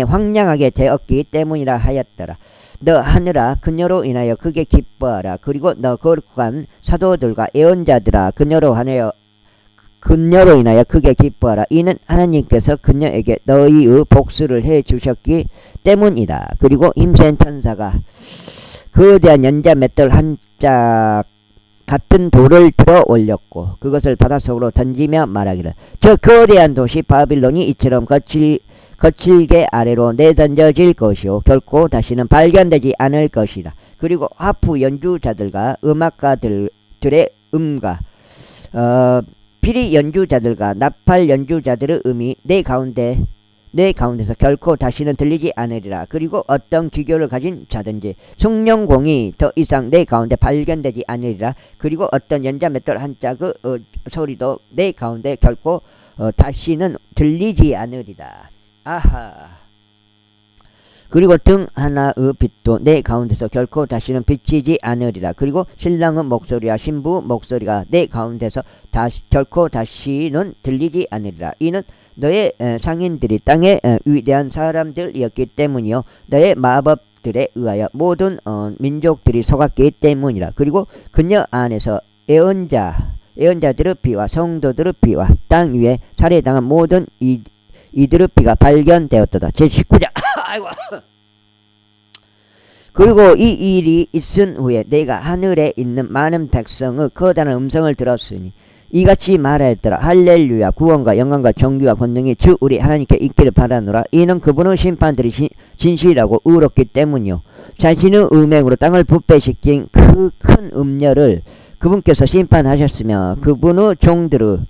황량하게 되었기 때문이라 하였더라. 너 하늘아 그녀로 인하여 크게 기뻐하라. 그리고 너 거룩한 사도들과 예언자들아 그녀로 인하여 크게 기뻐하라. 이는 하나님께서 그녀에게 너희의 복수를 해 주셨기 때문이라. 그리고 힘센 천사가 거대한 연자 맷돌 한 짝 같은 돌을 들어 올렸고 그것을 바닷속으로 던지며 말하기를 저 거대한 도시 바빌론이 이처럼 거칠게 아래로 내던져질 것이요 결코 다시는 발견되지 않을 것이라. 그리고 하프 연주자들과 음악가들의 음과 피리 연주자들과 나팔 연주자들의 음이 내 가운데서 결코 다시는 들리지 않으리라. 그리고 어떤 기교를 가진 자든지 숭령공이 더 이상 내 가운데 발견되지 않으리라. 그리고 어떤 연자 맷돌 한 짝의 소리도 내 가운데 결코 다시는 들리지 않으리라. 아하. 그리고 등 하나의 빛도 내 가운데서 결코 다시는 비치지 않으리라. 그리고 신랑의 목소리와 신부 목소리가 내 가운데서 결코 다시는 들리지 않으리라. 이는 너의 상인들이 땅의 위대한 사람들이었기 때문이요 너의 마법들에 의하여 모든 민족들이 속았기 때문이라. 그리고 그녀 안에서 예언자들의 피와 성도들의 피와 땅 위에 살해당한 모든 이들의 피가 발견되었도다. 제19장 아이고. 그리고 이 일이 있은 후에 내가 하늘에 있는 많은 백성의 커다란 음성을 들었으니 이같이 말하였더라. 할렐루야. 구원과 영광과 존귀와 권능이 주 우리 하나님께 있기를 바라노라. 이는 그분의 심판들이 진실하고 의롭기 때문이요 자신의 음행으로 땅을 부패시킨 그 큰 음녀를 그분께서 심판하셨으며 그분의 종들의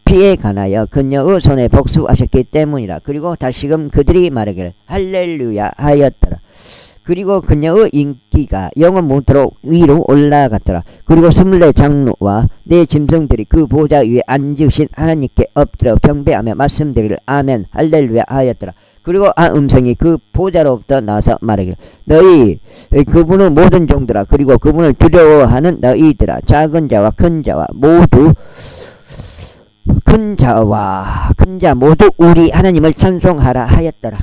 피에 관하여 그녀의 손에 복수하셨기 때문이라. 그리고 다시금 그들이 말하기를 할렐루야 하였더라. 그리고 그녀의 인기가 영원 무토록 위로 올라갔더라. 그리고 24 장로와 네 짐승들이 그 보좌 위에 앉으신 하나님께 엎드려 경배하며 말씀드리기를 아멘 할렐루야 하였더라. 그리고 음성이 그 보좌로부터 나와서 말하기를 너희 그분의 모든 종들아 그리고 그분을 두려워하는 너희들아 작은 자와 큰 자와 모두 큰 자 모두 우리 하나님을 찬송하라 하였더라.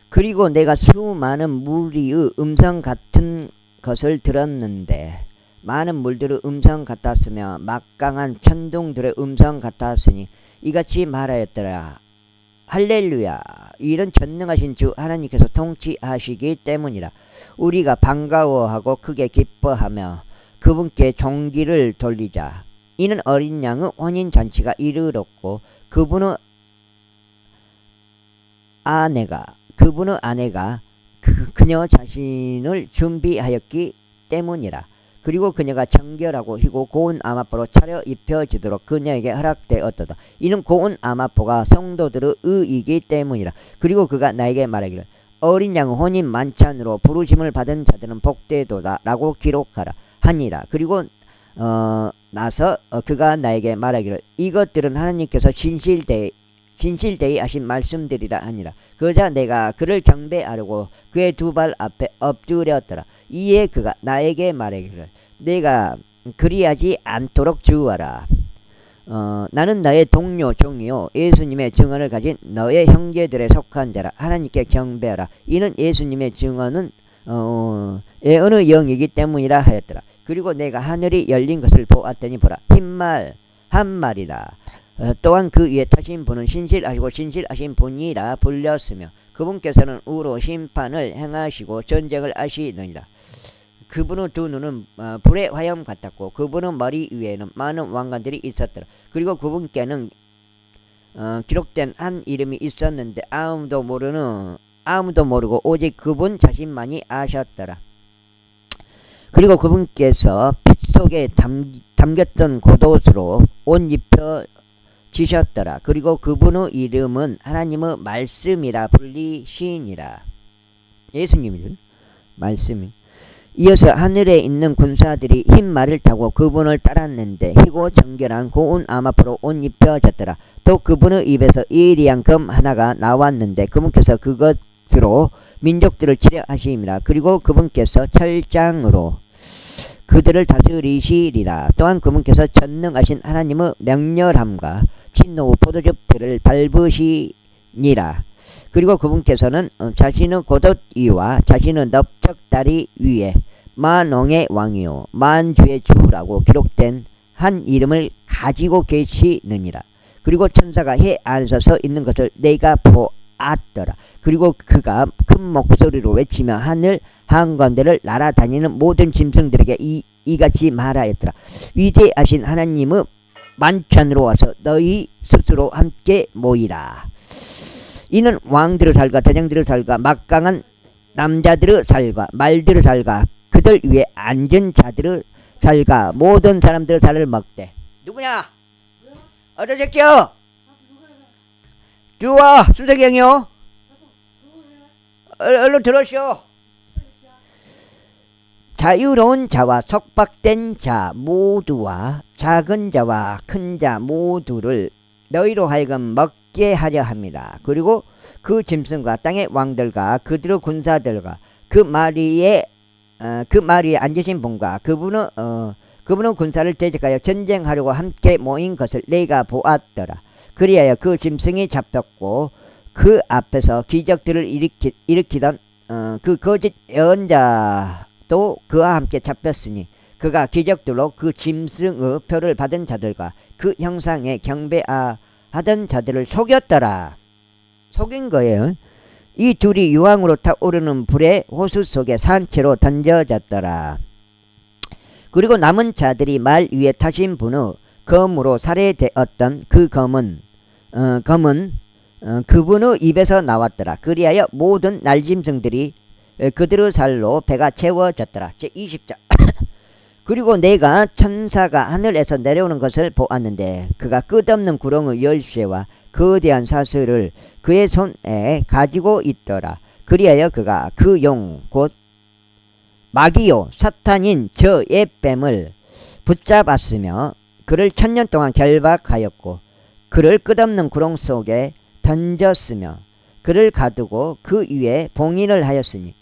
그리고 내가 수많은 무리의 음성 같은 것을 들었는데 많은 물들의 음성 같았으며 막강한 천둥들의 음성 같았으니 이같이 말하였더라. 할렐루야 이런 전능하신 주 하나님께서 통치하시기 때문이라. 우리가 반가워하고 크게 기뻐하며 그분께 종기를 돌리자. 이는 어린 양의 혼인잔치가 이르렀고 그분의 아내가 그녀 자신을 준비하였기 때문이라. 그리고 그녀가 정결하고 희고 고운 아마포로 차려 입혀지도록 그녀에게 허락되었도다. 이는 고운 아마포가 성도들의 의이기 때문이라. 그리고 그가 나에게 말하기를 어린 양의 혼인 만찬으로 부르심을 받은 자들은 복되도다 라고 기록하라 하니라. 그리고 나서 그가 나에게 말하기를 이것들은 하나님께서 진실되이 하신 말씀들이라 하니라. 그러자 내가 그를 경배하려고 그의 두 발 앞에 엎드렸더라. 이에 그가 나에게 말하기를 내가 그리하지 않도록 주어라. 나는 너의 동료 종이요 예수님의 증언을 가진 너의 형제들에 속한 자라. 하나님께 경배하라. 이는 예수님의 증언은 어느 영이기 때문이라 하였더라. 그리고 내가 하늘이 열린 것을 보았더니 보라 흰말 한 마리라. 또한 그 위에 타신 분은 신실하시고 신실하신 분이라 불렸으며 그분께서는 우로 심판을 행하시고 전쟁을 하시느니라. 그분의 두 눈은 불의 화염 같았고 그분의 머리 위에는 많은 왕관들이 있었더라. 그리고 그분께는 기록된 한 이름이 있었는데 아무도 모르고 오직 그분 자신만이 아셨더라. 그리고 그분께서 빛 속에 담겼던 겉옷으로 옷 입혀 지셨더라. 그리고 그분의 이름은 하나님의 말씀이라 불리시니라. 예수님이 말씀이. 이어서 하늘에 있는 군사들이 흰 말을 타고 그분을 따랐는데 희고 정결한 고운 아마포로 옷 입혀졌더라. 또 그분의 입에서 예리한 검 하나가 나왔는데 그분께서 그것으로 민족들을 치려 하심이라. 그리고 그분께서 철장으로 그들을 다스리시리라. 또한 그분께서 전능하신 하나님의 명렬함과 진노의 포도즙들을 밟으시니라. 그리고 그분께서는 자신의 겉옷 위와 자신의 넓적다리 위에 만왕의 왕이요 만주의 주라고 기록된 한 이름을 가지고 계시느니라. 그리고 천사가 해 안에서 서 있는 것을 내가 보았더라. 그리고 그가 큰 목소리로 외치며 하늘 한가운데를 날아다니는 모든 짐승들에게 이같이 말하였더라. 위대하신 하나님의 만찬으로 와서 너희 스스로 함께 모이라. 이는 왕들의 살과 대장들의 살과 막강한 남자들의 살과 말들의 살과 그들 위에 앉은 자들의 살과 모든 사람들의 살을 먹되. 누구냐? 어저 새끼요. 들어와 수석이 형이요. 얼른 들어오시오. 자유로운 자와 속박된 자 모두와 작은 자와 큰 자 모두를 너희로 하여금 먹게 하려 합니다. 그리고 그 짐승과 땅의 왕들과 그들의 군사들과 그 마리에 앉으신 분과 그분의 군사를 대적하여 전쟁하려고 함께 모인 것을 내가 보았더라. 그리하여 그 짐승이 잡혔고 그 앞에서 기적들을 일으키던 그 거짓 예언자도 그와 함께 잡혔으니 그가 기적들로 그 짐승의 표를 받은 자들과 그 형상에 경배하던 자들을 속였더라. 속인 거예요. 이 둘이 유황으로 타오르는 불의 호수 속에 산채로 던져졌더라. 그리고 남은 자들이 말 위에 타신 분의 검으로 살해되었던 그 검은 그분의 입에서 나왔더라. 그리하여 모든 날짐승들이 그들의 살로 배가 채워졌더라. 제20절. 그리고 내가 천사가 하늘에서 내려오는 것을 보았는데 그가 끝없는 구렁의 열쇠와 거대한 사슬을 그의 손에 가지고 있더라. 그리하여 그가 그 용 곧 마귀요 사탄인 저 옛뱀을 붙잡았으며 그를 1000년 동안 결박하였고 그를 끝없는 구렁 속에 던졌으며 그를 가두고 그 위에 봉인을 하였으니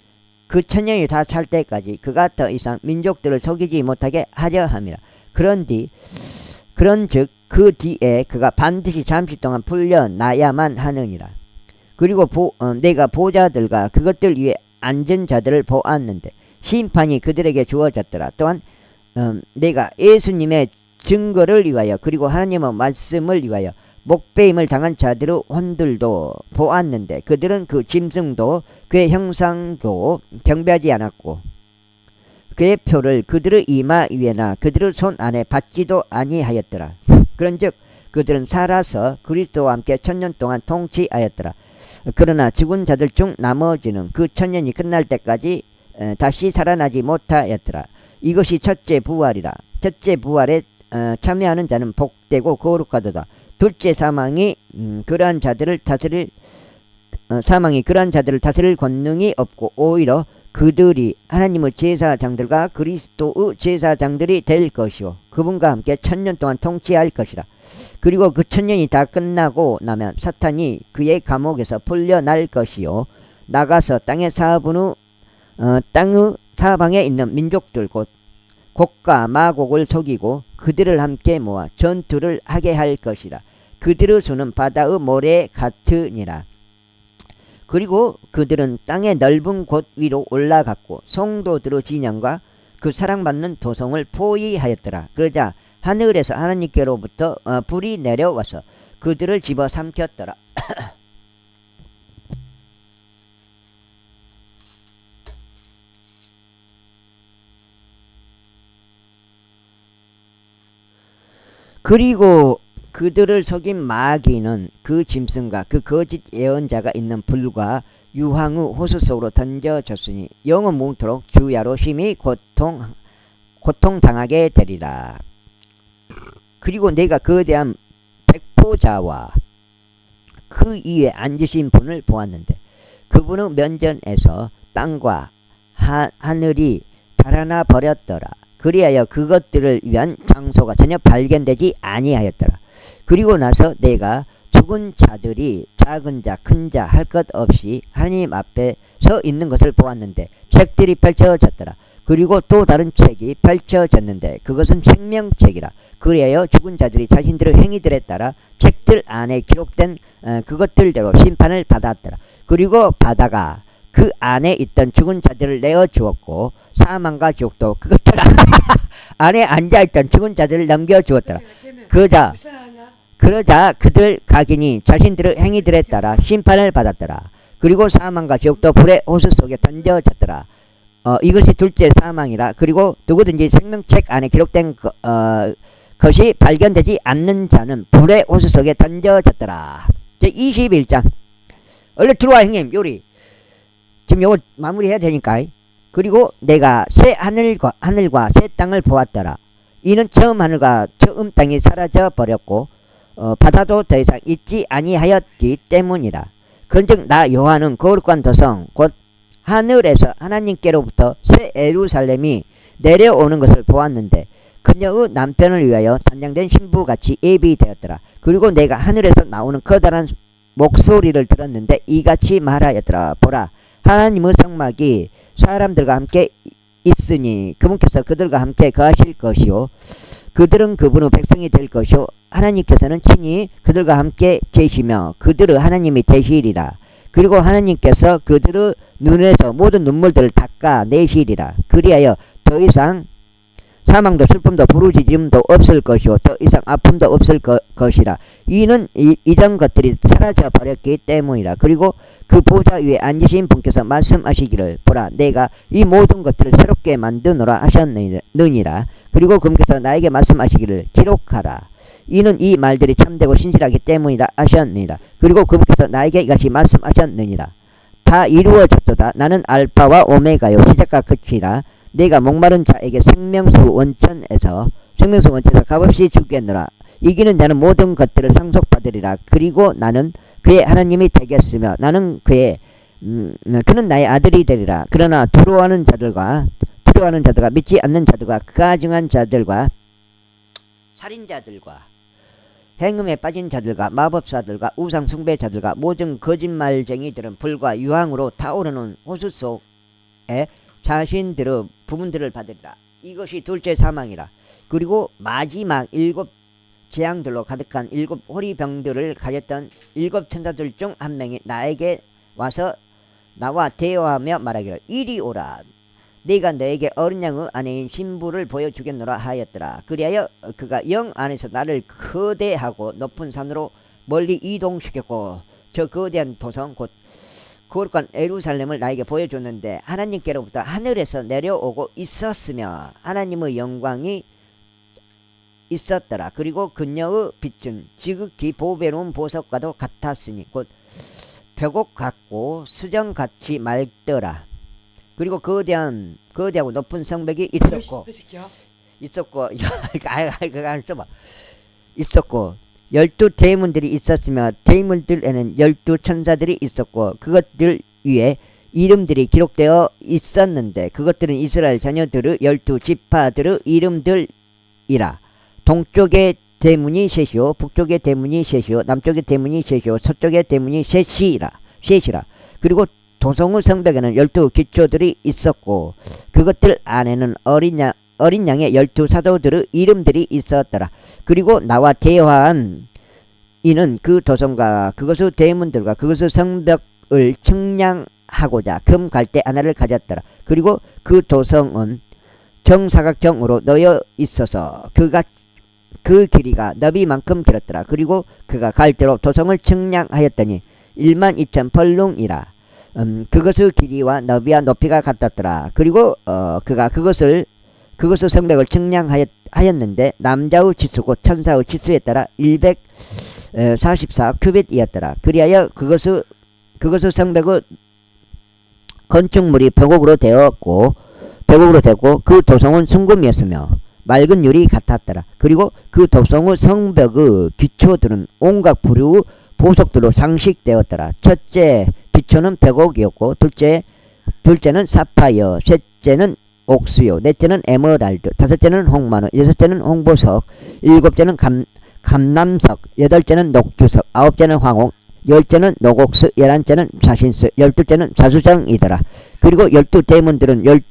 그 1000년이 다 찰 때까지 그가 더 이상 민족들을 속이지 못하게 하려 함이라. 그런즉 그 뒤에 그가 반드시 잠시 동안 풀려나야만 하느니라. 그리고 내가 보좌들과 그것들 위에 앉은 자들을 보았는데 심판이 그들에게 주어졌더라. 또한 내가 예수님의 증거를 위하여 그리고 하나님의 말씀을 위하여 목배임을 당한 자들의 혼들도 보았는데 그들은 그 짐승도 그의 형상도 경배하지 않았고 그의 표를 그들의 이마 위에나 그들의 손 안에 받지도 아니하였더라. 그런즉 그들은 살아서 그리스도와 함께 1000년 동안 통치하였더라. 그러나 죽은 자들 중 나머지는 그 1000년이 끝날 때까지 다시 살아나지 못하였더라. 이것이 첫째 부활이라. 첫째 부활에 참여하는 자는 복되고 거룩하도다. 둘째 사망이 그러한 자들을 다스릴 권능이 없고 오히려 그들이 하나님의 제사장들과 그리스도의 제사장들이 될 것이요 그분과 함께 1000년 동안 통치할 것이라. 그리고 그 1000년이 다 끝나고 나면 사탄이 그의 감옥에서 풀려날 것이요 나가서 땅의 사방에 있는 민족들 곧 곡과 마곡을 속이고 그들을 함께 모아 전투를 하게 할 것이라. 그들의 수는 바다의 모래 같으니라. 그리고 그들은 땅의 넓은 곳 위로 올라갔고 성도들의 진영과 그 사랑받는 도성을 포위하였더라. 그러자 하늘에서 하나님께로부터 불이 내려와서 그들을 집어삼켰더라. 그리고 그들을 속인 마귀는 그 짐승과 그 거짓 예언자가 있는 불과 유황의 호수 속으로 던져졌으니 영원 뭉토록 주야로 심히 고통당하게 되리라. 그리고 내가 거대한 백보자와 그 위에 앉으신 분을 보았는데 그분의 면전에서 땅과 하늘이 달아나 버렸더라. 그리하여 그것들을 위한 장소가 전혀 발견되지 아니하였더라. 그리고 나서 내가 죽은 자들이 작은 자 큰 자 할 것 없이 하나님 앞에 서 있는 것을 보았는데 책들이 펼쳐졌더라. 그리고 또 다른 책이 펼쳐졌는데 그것은 생명책이라. 그리하여 죽은 자들이 자신들의 행위들에 따라 책들 안에 기록된 그것들대로 심판을 받았더라. 그리고 바다가 그 안에 있던 죽은 자들을 내어 주었고 사망과 지옥도 그것들 안에 앉아있던 죽은 자들을 넘겨주었더라. 그러자 그들 각인이 자신들의 행위들에 따라 심판을 받았더라. 그리고 사망과 지옥도 불의 호수 속에 던져졌더라. 이것이 둘째 사망이라. 그리고 누구든지 생명책 안에 기록된 것이 발견되지 않는 자는 불의 호수 속에 던져졌더라. 제21장. 얼른 들어와 형님. 요리 지금 요거 마무리해야 되니까. 그리고 내가 새 하늘과 새 땅을 보았더라. 이는 처음 하늘과 처음 땅이 사라져 버렸고 바다도 더 이상 있지 아니하였기 때문이라. 그런즉 나 요한은 거룩한 도성 곧 하늘에서 하나님께로부터 새 예루살렘이 내려오는 것을 보았는데 그녀의 남편을 위하여 단장된 신부같이 예비되었더라. 그리고 내가 하늘에서 나오는 커다란 목소리를 들었는데 이같이 말하였더라. 보라, 하나님의 성막이 사람들과 함께 있으니 그분께서 그들과 함께 거하실 것이요 그들은 그분의 백성이 될 것이요 하나님께서는 친히 그들과 함께 계시며 그들의 하나님이 되시리라. 그리고 하나님께서 그들의 눈에서 모든 눈물들을 닦아내시리라. 그리하여 더 이상 사망도 슬픔도 부르짖음도 없을 것이요 더 이상 아픔도 없을 것이라. 이는 이전 것들이 사라져 버렸기 때문이라. 그리고 그 보좌 위에 앉으신 분께서 말씀하시기를 보라, 내가 이 모든 것들을 새롭게 만드노라 하셨느니라. 그리고 그분께서 나에게 말씀하시기를 기록하라. 이는 이 말들이 참되고 신실하기 때문이라 하셨느니라. 그리고 그분께서 나에게 이같이 말씀하셨느니라. 다 이루어졌도다. 나는 알파와 오메가요 시작과 끝이라. 내가 목마른 자에게 생명수 원천에서 값없이 주겠노라. 이기는 자는 모든 것들을 상속받으리라. 그리고 나는 그의 하나님이 되겠으며 나는 그는 나의 아들이 되리라. 그러나 두려워하는 자들과 믿지 않는 자들과 가증한 자들과 살인자들과 행음에 빠진 자들과 마법사들과 우상 숭배자들과 모든 거짓말쟁이들은 불과 유황으로 타오르는 호수 속에 자신들의 부분들을 받으리라. 이것이 둘째 사망이라. 그리고 마지막 7 재앙들로 가득한 7 호리병들을 가졌던 7 천사들 중 한 명이 나에게 와서 나와 대화하며 말하기를 이리 오라. 네가 너에게 어린 양의 아내인 신부를 보여주겠노라 하였더라. 그리하여 그가 영 안에서 나를 거대하고 높은 산으로 멀리 이동시켰고 저 거대한 도성 곧 거룩한 예루살렘을 나에게 보여줬는데 하나님께로부터 하늘에서 내려오고 있었으며 하나님의 영광이 있었더라. 그리고 그녀의 빛은 지극히 보배로운 보석과도 같았으니 곧 벽옥 같고 수정같이 맑더라. 그리고 거대하고 높은 성벽이 있었고 있었고 12 대문들이 있었으며 대문들에는 12 천사들이 있었고 그것들 위에 이름들이 기록되어 있었는데 그것들은 이스라엘 자녀들의 12 지파들의 이름들이라. 동쪽의 대문이 셋이요 북쪽의 대문이 셋이요 남쪽의 대문이 셋이요 서쪽의 대문이 셋이라. 그리고 도성의 성벽에는 12 기초들이 있었고 그것들 안에는 어린 양의 12 사도들의 이름들이 있었더라. 그리고 나와 대화한 이는 그 도성과 그것의 대문들과 그것의 성벽을 측량하고자 금 갈대 하나를 가졌더라. 그리고 그 도성은 정사각형으로 놓여 있어서 그 길이가 너비만큼 길었더라. 그리고 그가 갈대로 도성을 측량하였더니 12,000 벌lun이라. 그것의 길이와 너비와 높이가 같았더라. 그리고 그가 그것의 성벽을 측량하였는데 남자의 치수고 천사의 치수에 따라 144 큐빗이었더라. 그리하여 그것의 성벽의 건축물이 벽옥으로 되었고 그 도성은 순금이었으며 맑은 유리 같았더라. 그리고 그 도성의 성벽의 기초들은 온갖 부류의 보석들로 장식되었더라. 첫째 기초는 벽옥이었고 둘째는 사파이어, 셋째는 옥수요, 넷째는 에메랄드, 다섯째는 홍마늘, 여섯째는 홍보석, 일곱째는 감남석, 여덟째는 녹주석, 아홉째는 황옥, 열째는 녹옥수, 11째는 사신수, 12째는 자수정이더라. 그리고 12 대문들은 12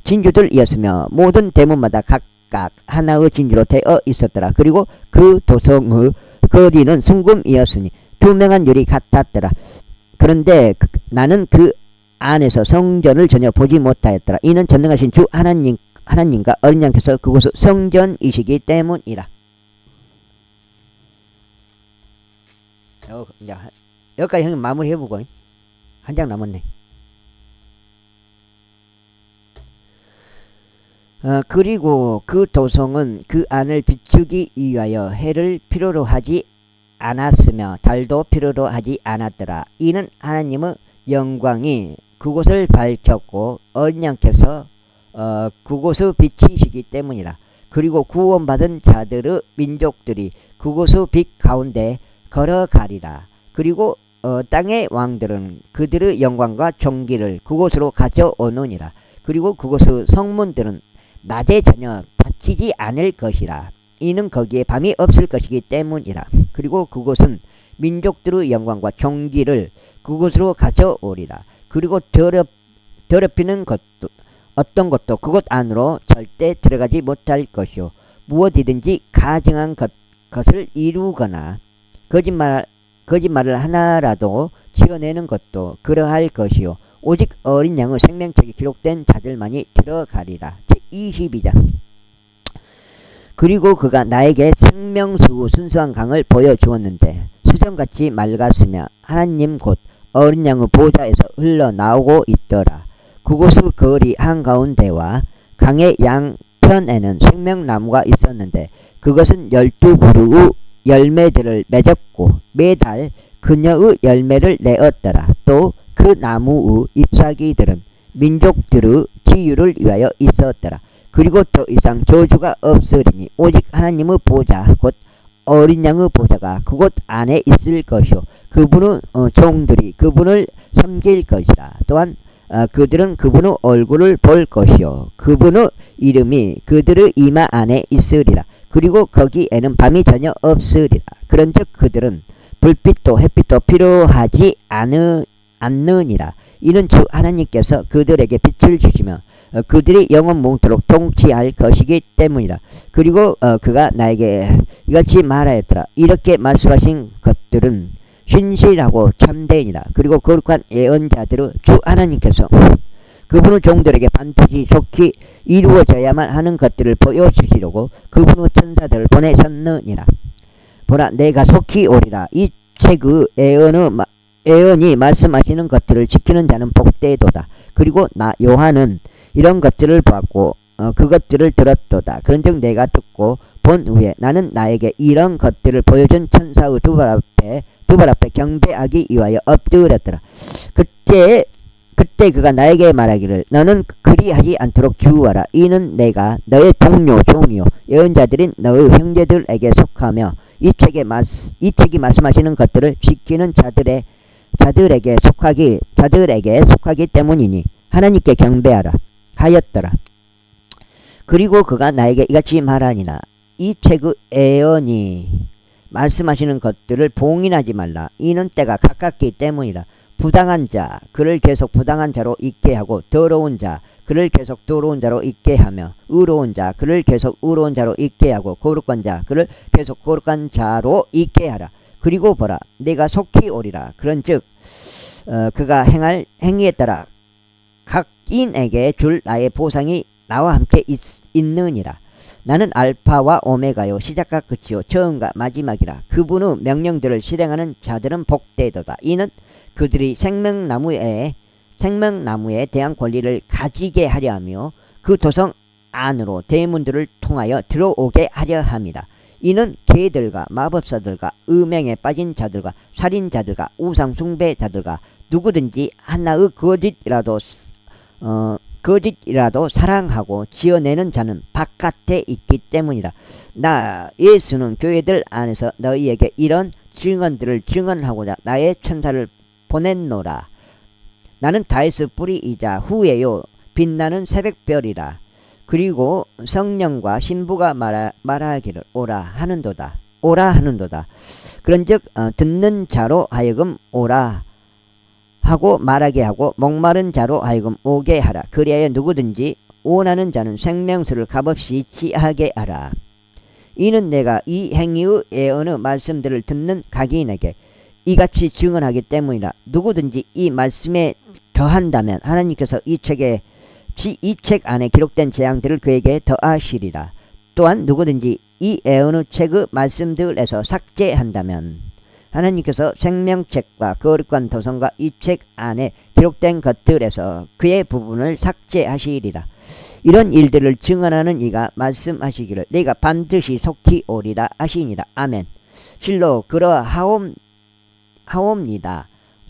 진주들이었으며 모든 대문마다 각각 하나의 진주로 되어 있었더라. 그리고 그 도성의 거리는 순금이었으니 투명한 유리 같았더라. 그런데 나는 그 안에서 성전을 전혀 보지 못하였더라. 이는 전능하신 주 하나님과 어린 양께서 그곳의 성전이시기 때문이라. 이제 여기까지 형님 마무리 해보고 한 장 남았네. 그리고 그 도성은 그 안을 비추기 위하여 해를 필요로 하지 않았으며 달도 필요로 하지 않았더라. 이는 하나님의 영광이 그곳을 밝혔고 어린 양께서 그곳의 빛이시기 때문이라. 그리고 구원받은 자들의 민족들이 그곳의 빛 가운데 걸어가리라. 그리고 땅의 왕들은 그들의 영광과 존귀를 그곳으로 가져오느니라. 그리고 그곳의 성문들은 낮에 전혀 닫히지 않을 것이라. 이는 거기에 밤이 없을 것이기 때문이라. 그리고 그곳은 민족들의 영광과 존귀를 그곳으로 가져오리라. 그리고 더럽히는 것도 어떤 것도 그곳 안으로 절대 들어가지 못할 것이요 무엇이든지 가증한 것을 이루거나 거짓말을 하나라도 지어내는 것도 그러할 것이요 오직 어린 양의 생명책이 기록된 자들만이 들어가리라. 제22장. 그리고 그가 나에게 생명수 순수한 강을 보여주었는데 수정같이 맑았으며 하나님 곧 어린 양의 보좌에서 흘러나오고 있더라. 그곳의 거리 한가운데와 강의 뒤편에는 생명나무가 있었는데 그것은 12부류의 열매들을 맺었고 매달 그녀의 열매를 내었더라. 또 그 나무의 잎사귀들은 민족들의 치유를 위하여 있었더라. 그리고 더 이상 저주가 없으리니 오직 하나님의 보좌 곧 어린 양의 보좌가 그곳 안에 있을 것이요 그분의 종들이 그분을 섬길 것이라. 또한 그들은 그분의 얼굴을 볼 것이요 그분의 이름이 그들의 이마 안에 있으리라. 그리고 거기에는 밤이 전혀 없으리라. 그런즉 그들은 불빛도 햇빛도 필요하지 않느니라. 이는 주 하나님께서 그들에게 빛을 주시며 그들이 영원 몽토록 통치할 것이기 때문이라. 그리고 그가 나에게 이같이 말하였더라. 이렇게 말씀하신 것들은 신실하고 참되니라. 그리고 거룩한 예언자들을 주 하나님께서 그분의 종들에게 반드시 속히 이루어져야만 하는 것들을 보여주시려고 그분의 천사들을 보내셨느니라. 보라, 내가 속히 오리라. 이 책의 예언이 말씀하시는 것들을 지키는 자는 복되도다. 그리고 나 요한은 이런 것들을 보았고 그것들을 들었도다. 그런즉 내가 듣고 본 후에 나는 나에게 이런 것들을 보여준 천사의 두 발 앞에 경배하기 위하여 엎드렸더라. 그때 그가 나에게 말하기를 너는 그리하지 않도록 주의하라. 이는 내가 너의 동료 종이요 예언자들인 너의 형제들에게 속하며 이 책이 말씀하시는 것들을 지키는 자들에게 속하기 때문이니 하나님께 경배하라 하였더라. 그리고 그가 나에게 이같이 말하니라. 이 책의 예언이 말씀하시는 것들을 봉인하지 말라. 이는 때가 가깝기 때문이라. 부당한 자 그를 계속 부당한 자로 있게 하고 더러운 자 그를 계속 더러운 자로 있게 하며 의로운 자 그를 계속 의로운 자로 있게 하고 거룩한 자 그를 계속 거룩한 자로 있게 하라. 그리고 보라, 내가 속히 오리라. 그런즉 그가 행할 행위에 따라 각인에게 줄 나의 보상이 나와 함께 있느니라. 나는 알파와 오메가요 시작과 끝이요 처음과 마지막이라. 그분의 명령들을 실행하는 자들은 복되도다. 이는 그들이 생명나무에 대한 권리를 가지게 하려 하며 그 도성 안으로 대문들을 통하여 들어오게 하려 함이라. 이는 개들과 마법사들과 음행에 빠진 자들과 살인자들과 우상숭배자들과 누구든지 하나의 거짓이라도 사랑하고 지어내는 자는 바깥에 있기 때문이라. 나 예수는 교회들 안에서 너희에게 이런 증언들을 증언하고자 나의 천사를 보냈노라. 나는 다윗의 뿌리이자 후에요 빛나는 새벽별이라. 그리고 성령과 신부가 말하기를 오라 하는도다. 그런즉 듣는 자로 하여금 오라 하고 말하게 하고 목마른 자로 하여금 오게 하라. 그리하여 누구든지 원하는 자는 생명수를 값없이 취하게 하라. 이는 내가 이 행위의 예언의 말씀들을 듣는 각인에게 이같이 증언하기 때문이라. 누구든지 이 말씀에 더한다면 하나님께서 이 책 안에 기록된 재앙들을 그에게 더하시리라. 또한 누구든지 이 예언의 책의 말씀들에서 삭제한다면 하나님께서 생명책과 거룩한 도성과 이 책 안에 기록된 것들에서 그의 부분을 삭제하시리라. 이런 일들을 증언하는 이가 말씀하시기를 내가 반드시 속히 오리라 하시니라. 아멘. 실로 그러하옵니다.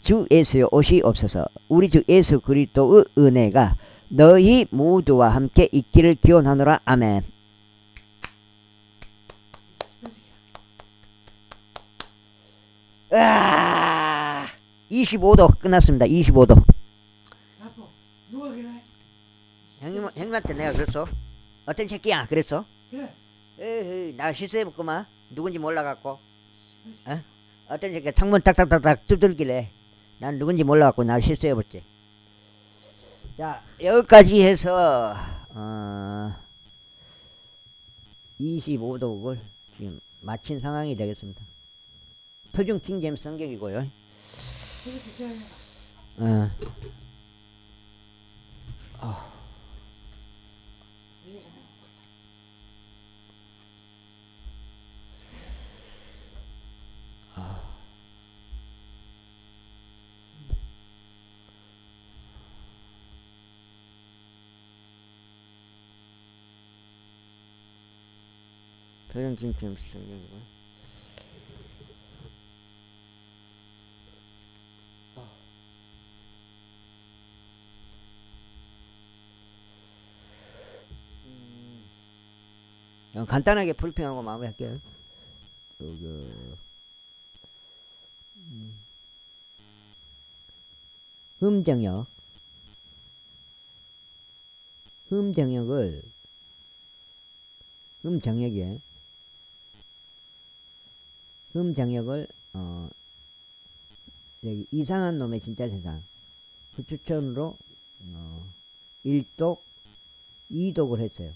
주 예수여 오시옵소서. 우리 주 예수 그리스도의 은혜가 너희 모두와 함께 있기를 기원하노라. 아멘. 으아! 25도 끝났습니다. 25도. 누가 그래? 형님한테 내가 그랬어. 어떤 새끼야 그랬어. 그래. 에이, 나 실수해봤구만. 누군지 몰라갖고. 어떤 새끼가 창문 딱딱딱딱 두들기래. 난 누군지 몰라갖고 나 실수해봤지. 자, 여기까지 해서 25독을 지금 마친 상황이 되겠습니다. 표준 킹제임스 성경이고요. 토종 킹 제임스 성경이고. 간단하게 브리핑하고 마무리할게요. 흠정역, 흠정역을 흠정역에 흠정역을 여기 이상한 놈의 진짜 세상 그 추천으로 1독 2독을 했어요.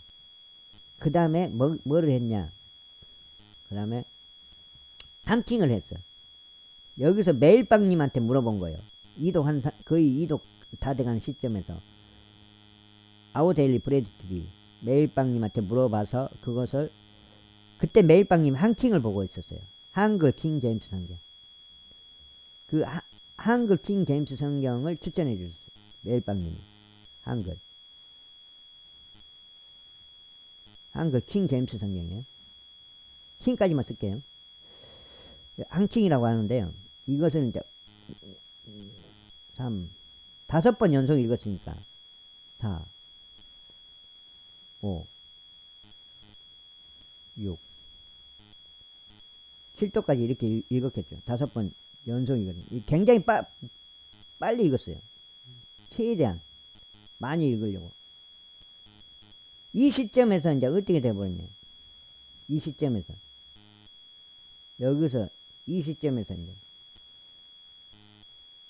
그 다음에 뭐를 했냐, 그 다음에 한킹을 했어. 여기서 매일빵님한테 물어본 거예요. 2독 거의 2독 다 돼가는 시점에서 아우데일리 브레드 TV 매일빵님한테 물어봐서 그것을, 그때 매일빵님 한킹을 보고 있었어요. 한글 킹 제임스 성경. 그 한글 킹 제임스 성경을 추천해 주셨어요. 매일빵님이. 한글 킹 제임스 성경이에요. 킹까지만 쓸게요. 한킹이라고 하는데요. 이것은 이제 5번 연속 읽었으니까 4 5 6 7도까지 이렇게 읽었겠죠. 5번 연속이거든요. 굉장히 빨리 읽었어요. 최대한 많이 읽으려고. 이 시점에서 이제 어떻게 돼버렸냐. 이 시점에서 여기서 이 시점에서 이제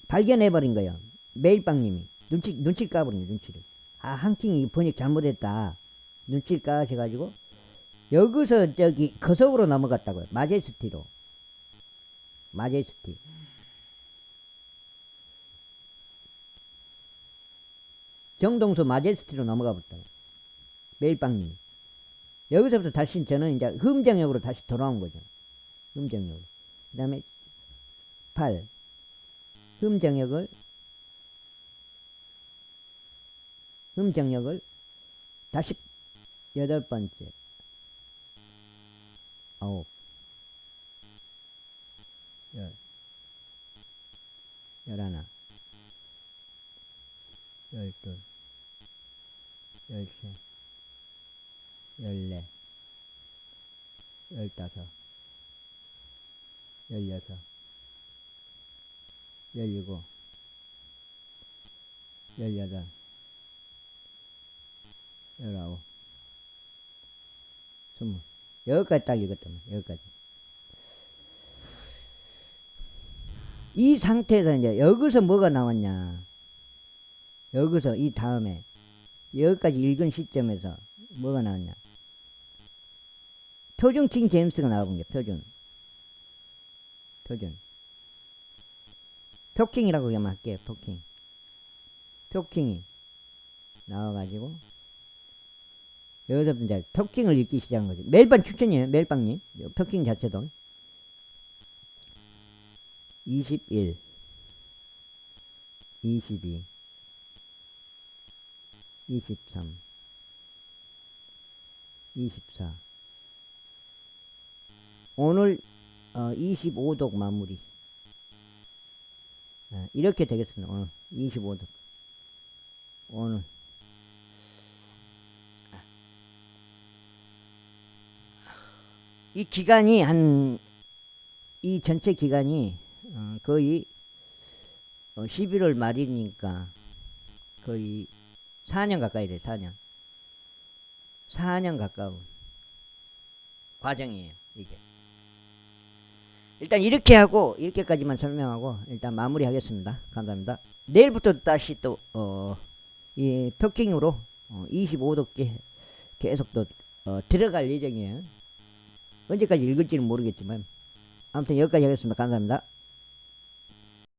발견해버린 거예요. 매일빵님이 눈치 까버린 거예요. 눈치를. 한킹이 번역 잘못했다. 눈치를 까셔가지고 여기서 저기 거석으로 넘어갔다고요. 마제스티로. 마제스티. 정동수 마제스티로 넘어가 버렸다고. 매일빵님. 여기서부터 다시 저는 이제 흠정역으로 다시 돌아온 거죠. 흠정역으로. 그 다음에 8. 흠정역을 다시 8번째. 9. 10. 11. 12. 13. 14. 15. 16. 17. 18. 19. 20. 여기까지 딱 읽었단 말이야. 여기까지. 이 상태에서 이제 여기서 뭐가 나왔냐. 여기서 이 다음에 여기까지 읽은 시점에서 뭐가 나왔냐. 표준 킹 제임스가 나와본 게 표준. 표킹이라고 그냥 할게요. 표킹이 나와가지고 여기서부터 이제 표킹을 읽기 시작한 거죠. 매일빵 추천이에요. 매일빵님. 표킹 자체도 21, 22, 23, 24. 오늘 25독 마무리. 이렇게 되겠습니다. 오늘 25독. 오늘 이 기간이 이 전체 기간이 거의 11월 말이니까 거의 4년 가까이 돼. 4년 가까운 과정이에요. 이게. 일단 이렇게 하고 이렇게까지만 설명하고 일단 마무리하겠습니다. 감사합니다. 내일부터 다시 또 이 토킹으로 25독 계속 또 들어갈 예정이에요. 언제까지 읽을지는 모르겠지만 아무튼 여기까지 하겠습니다. 감사합니다.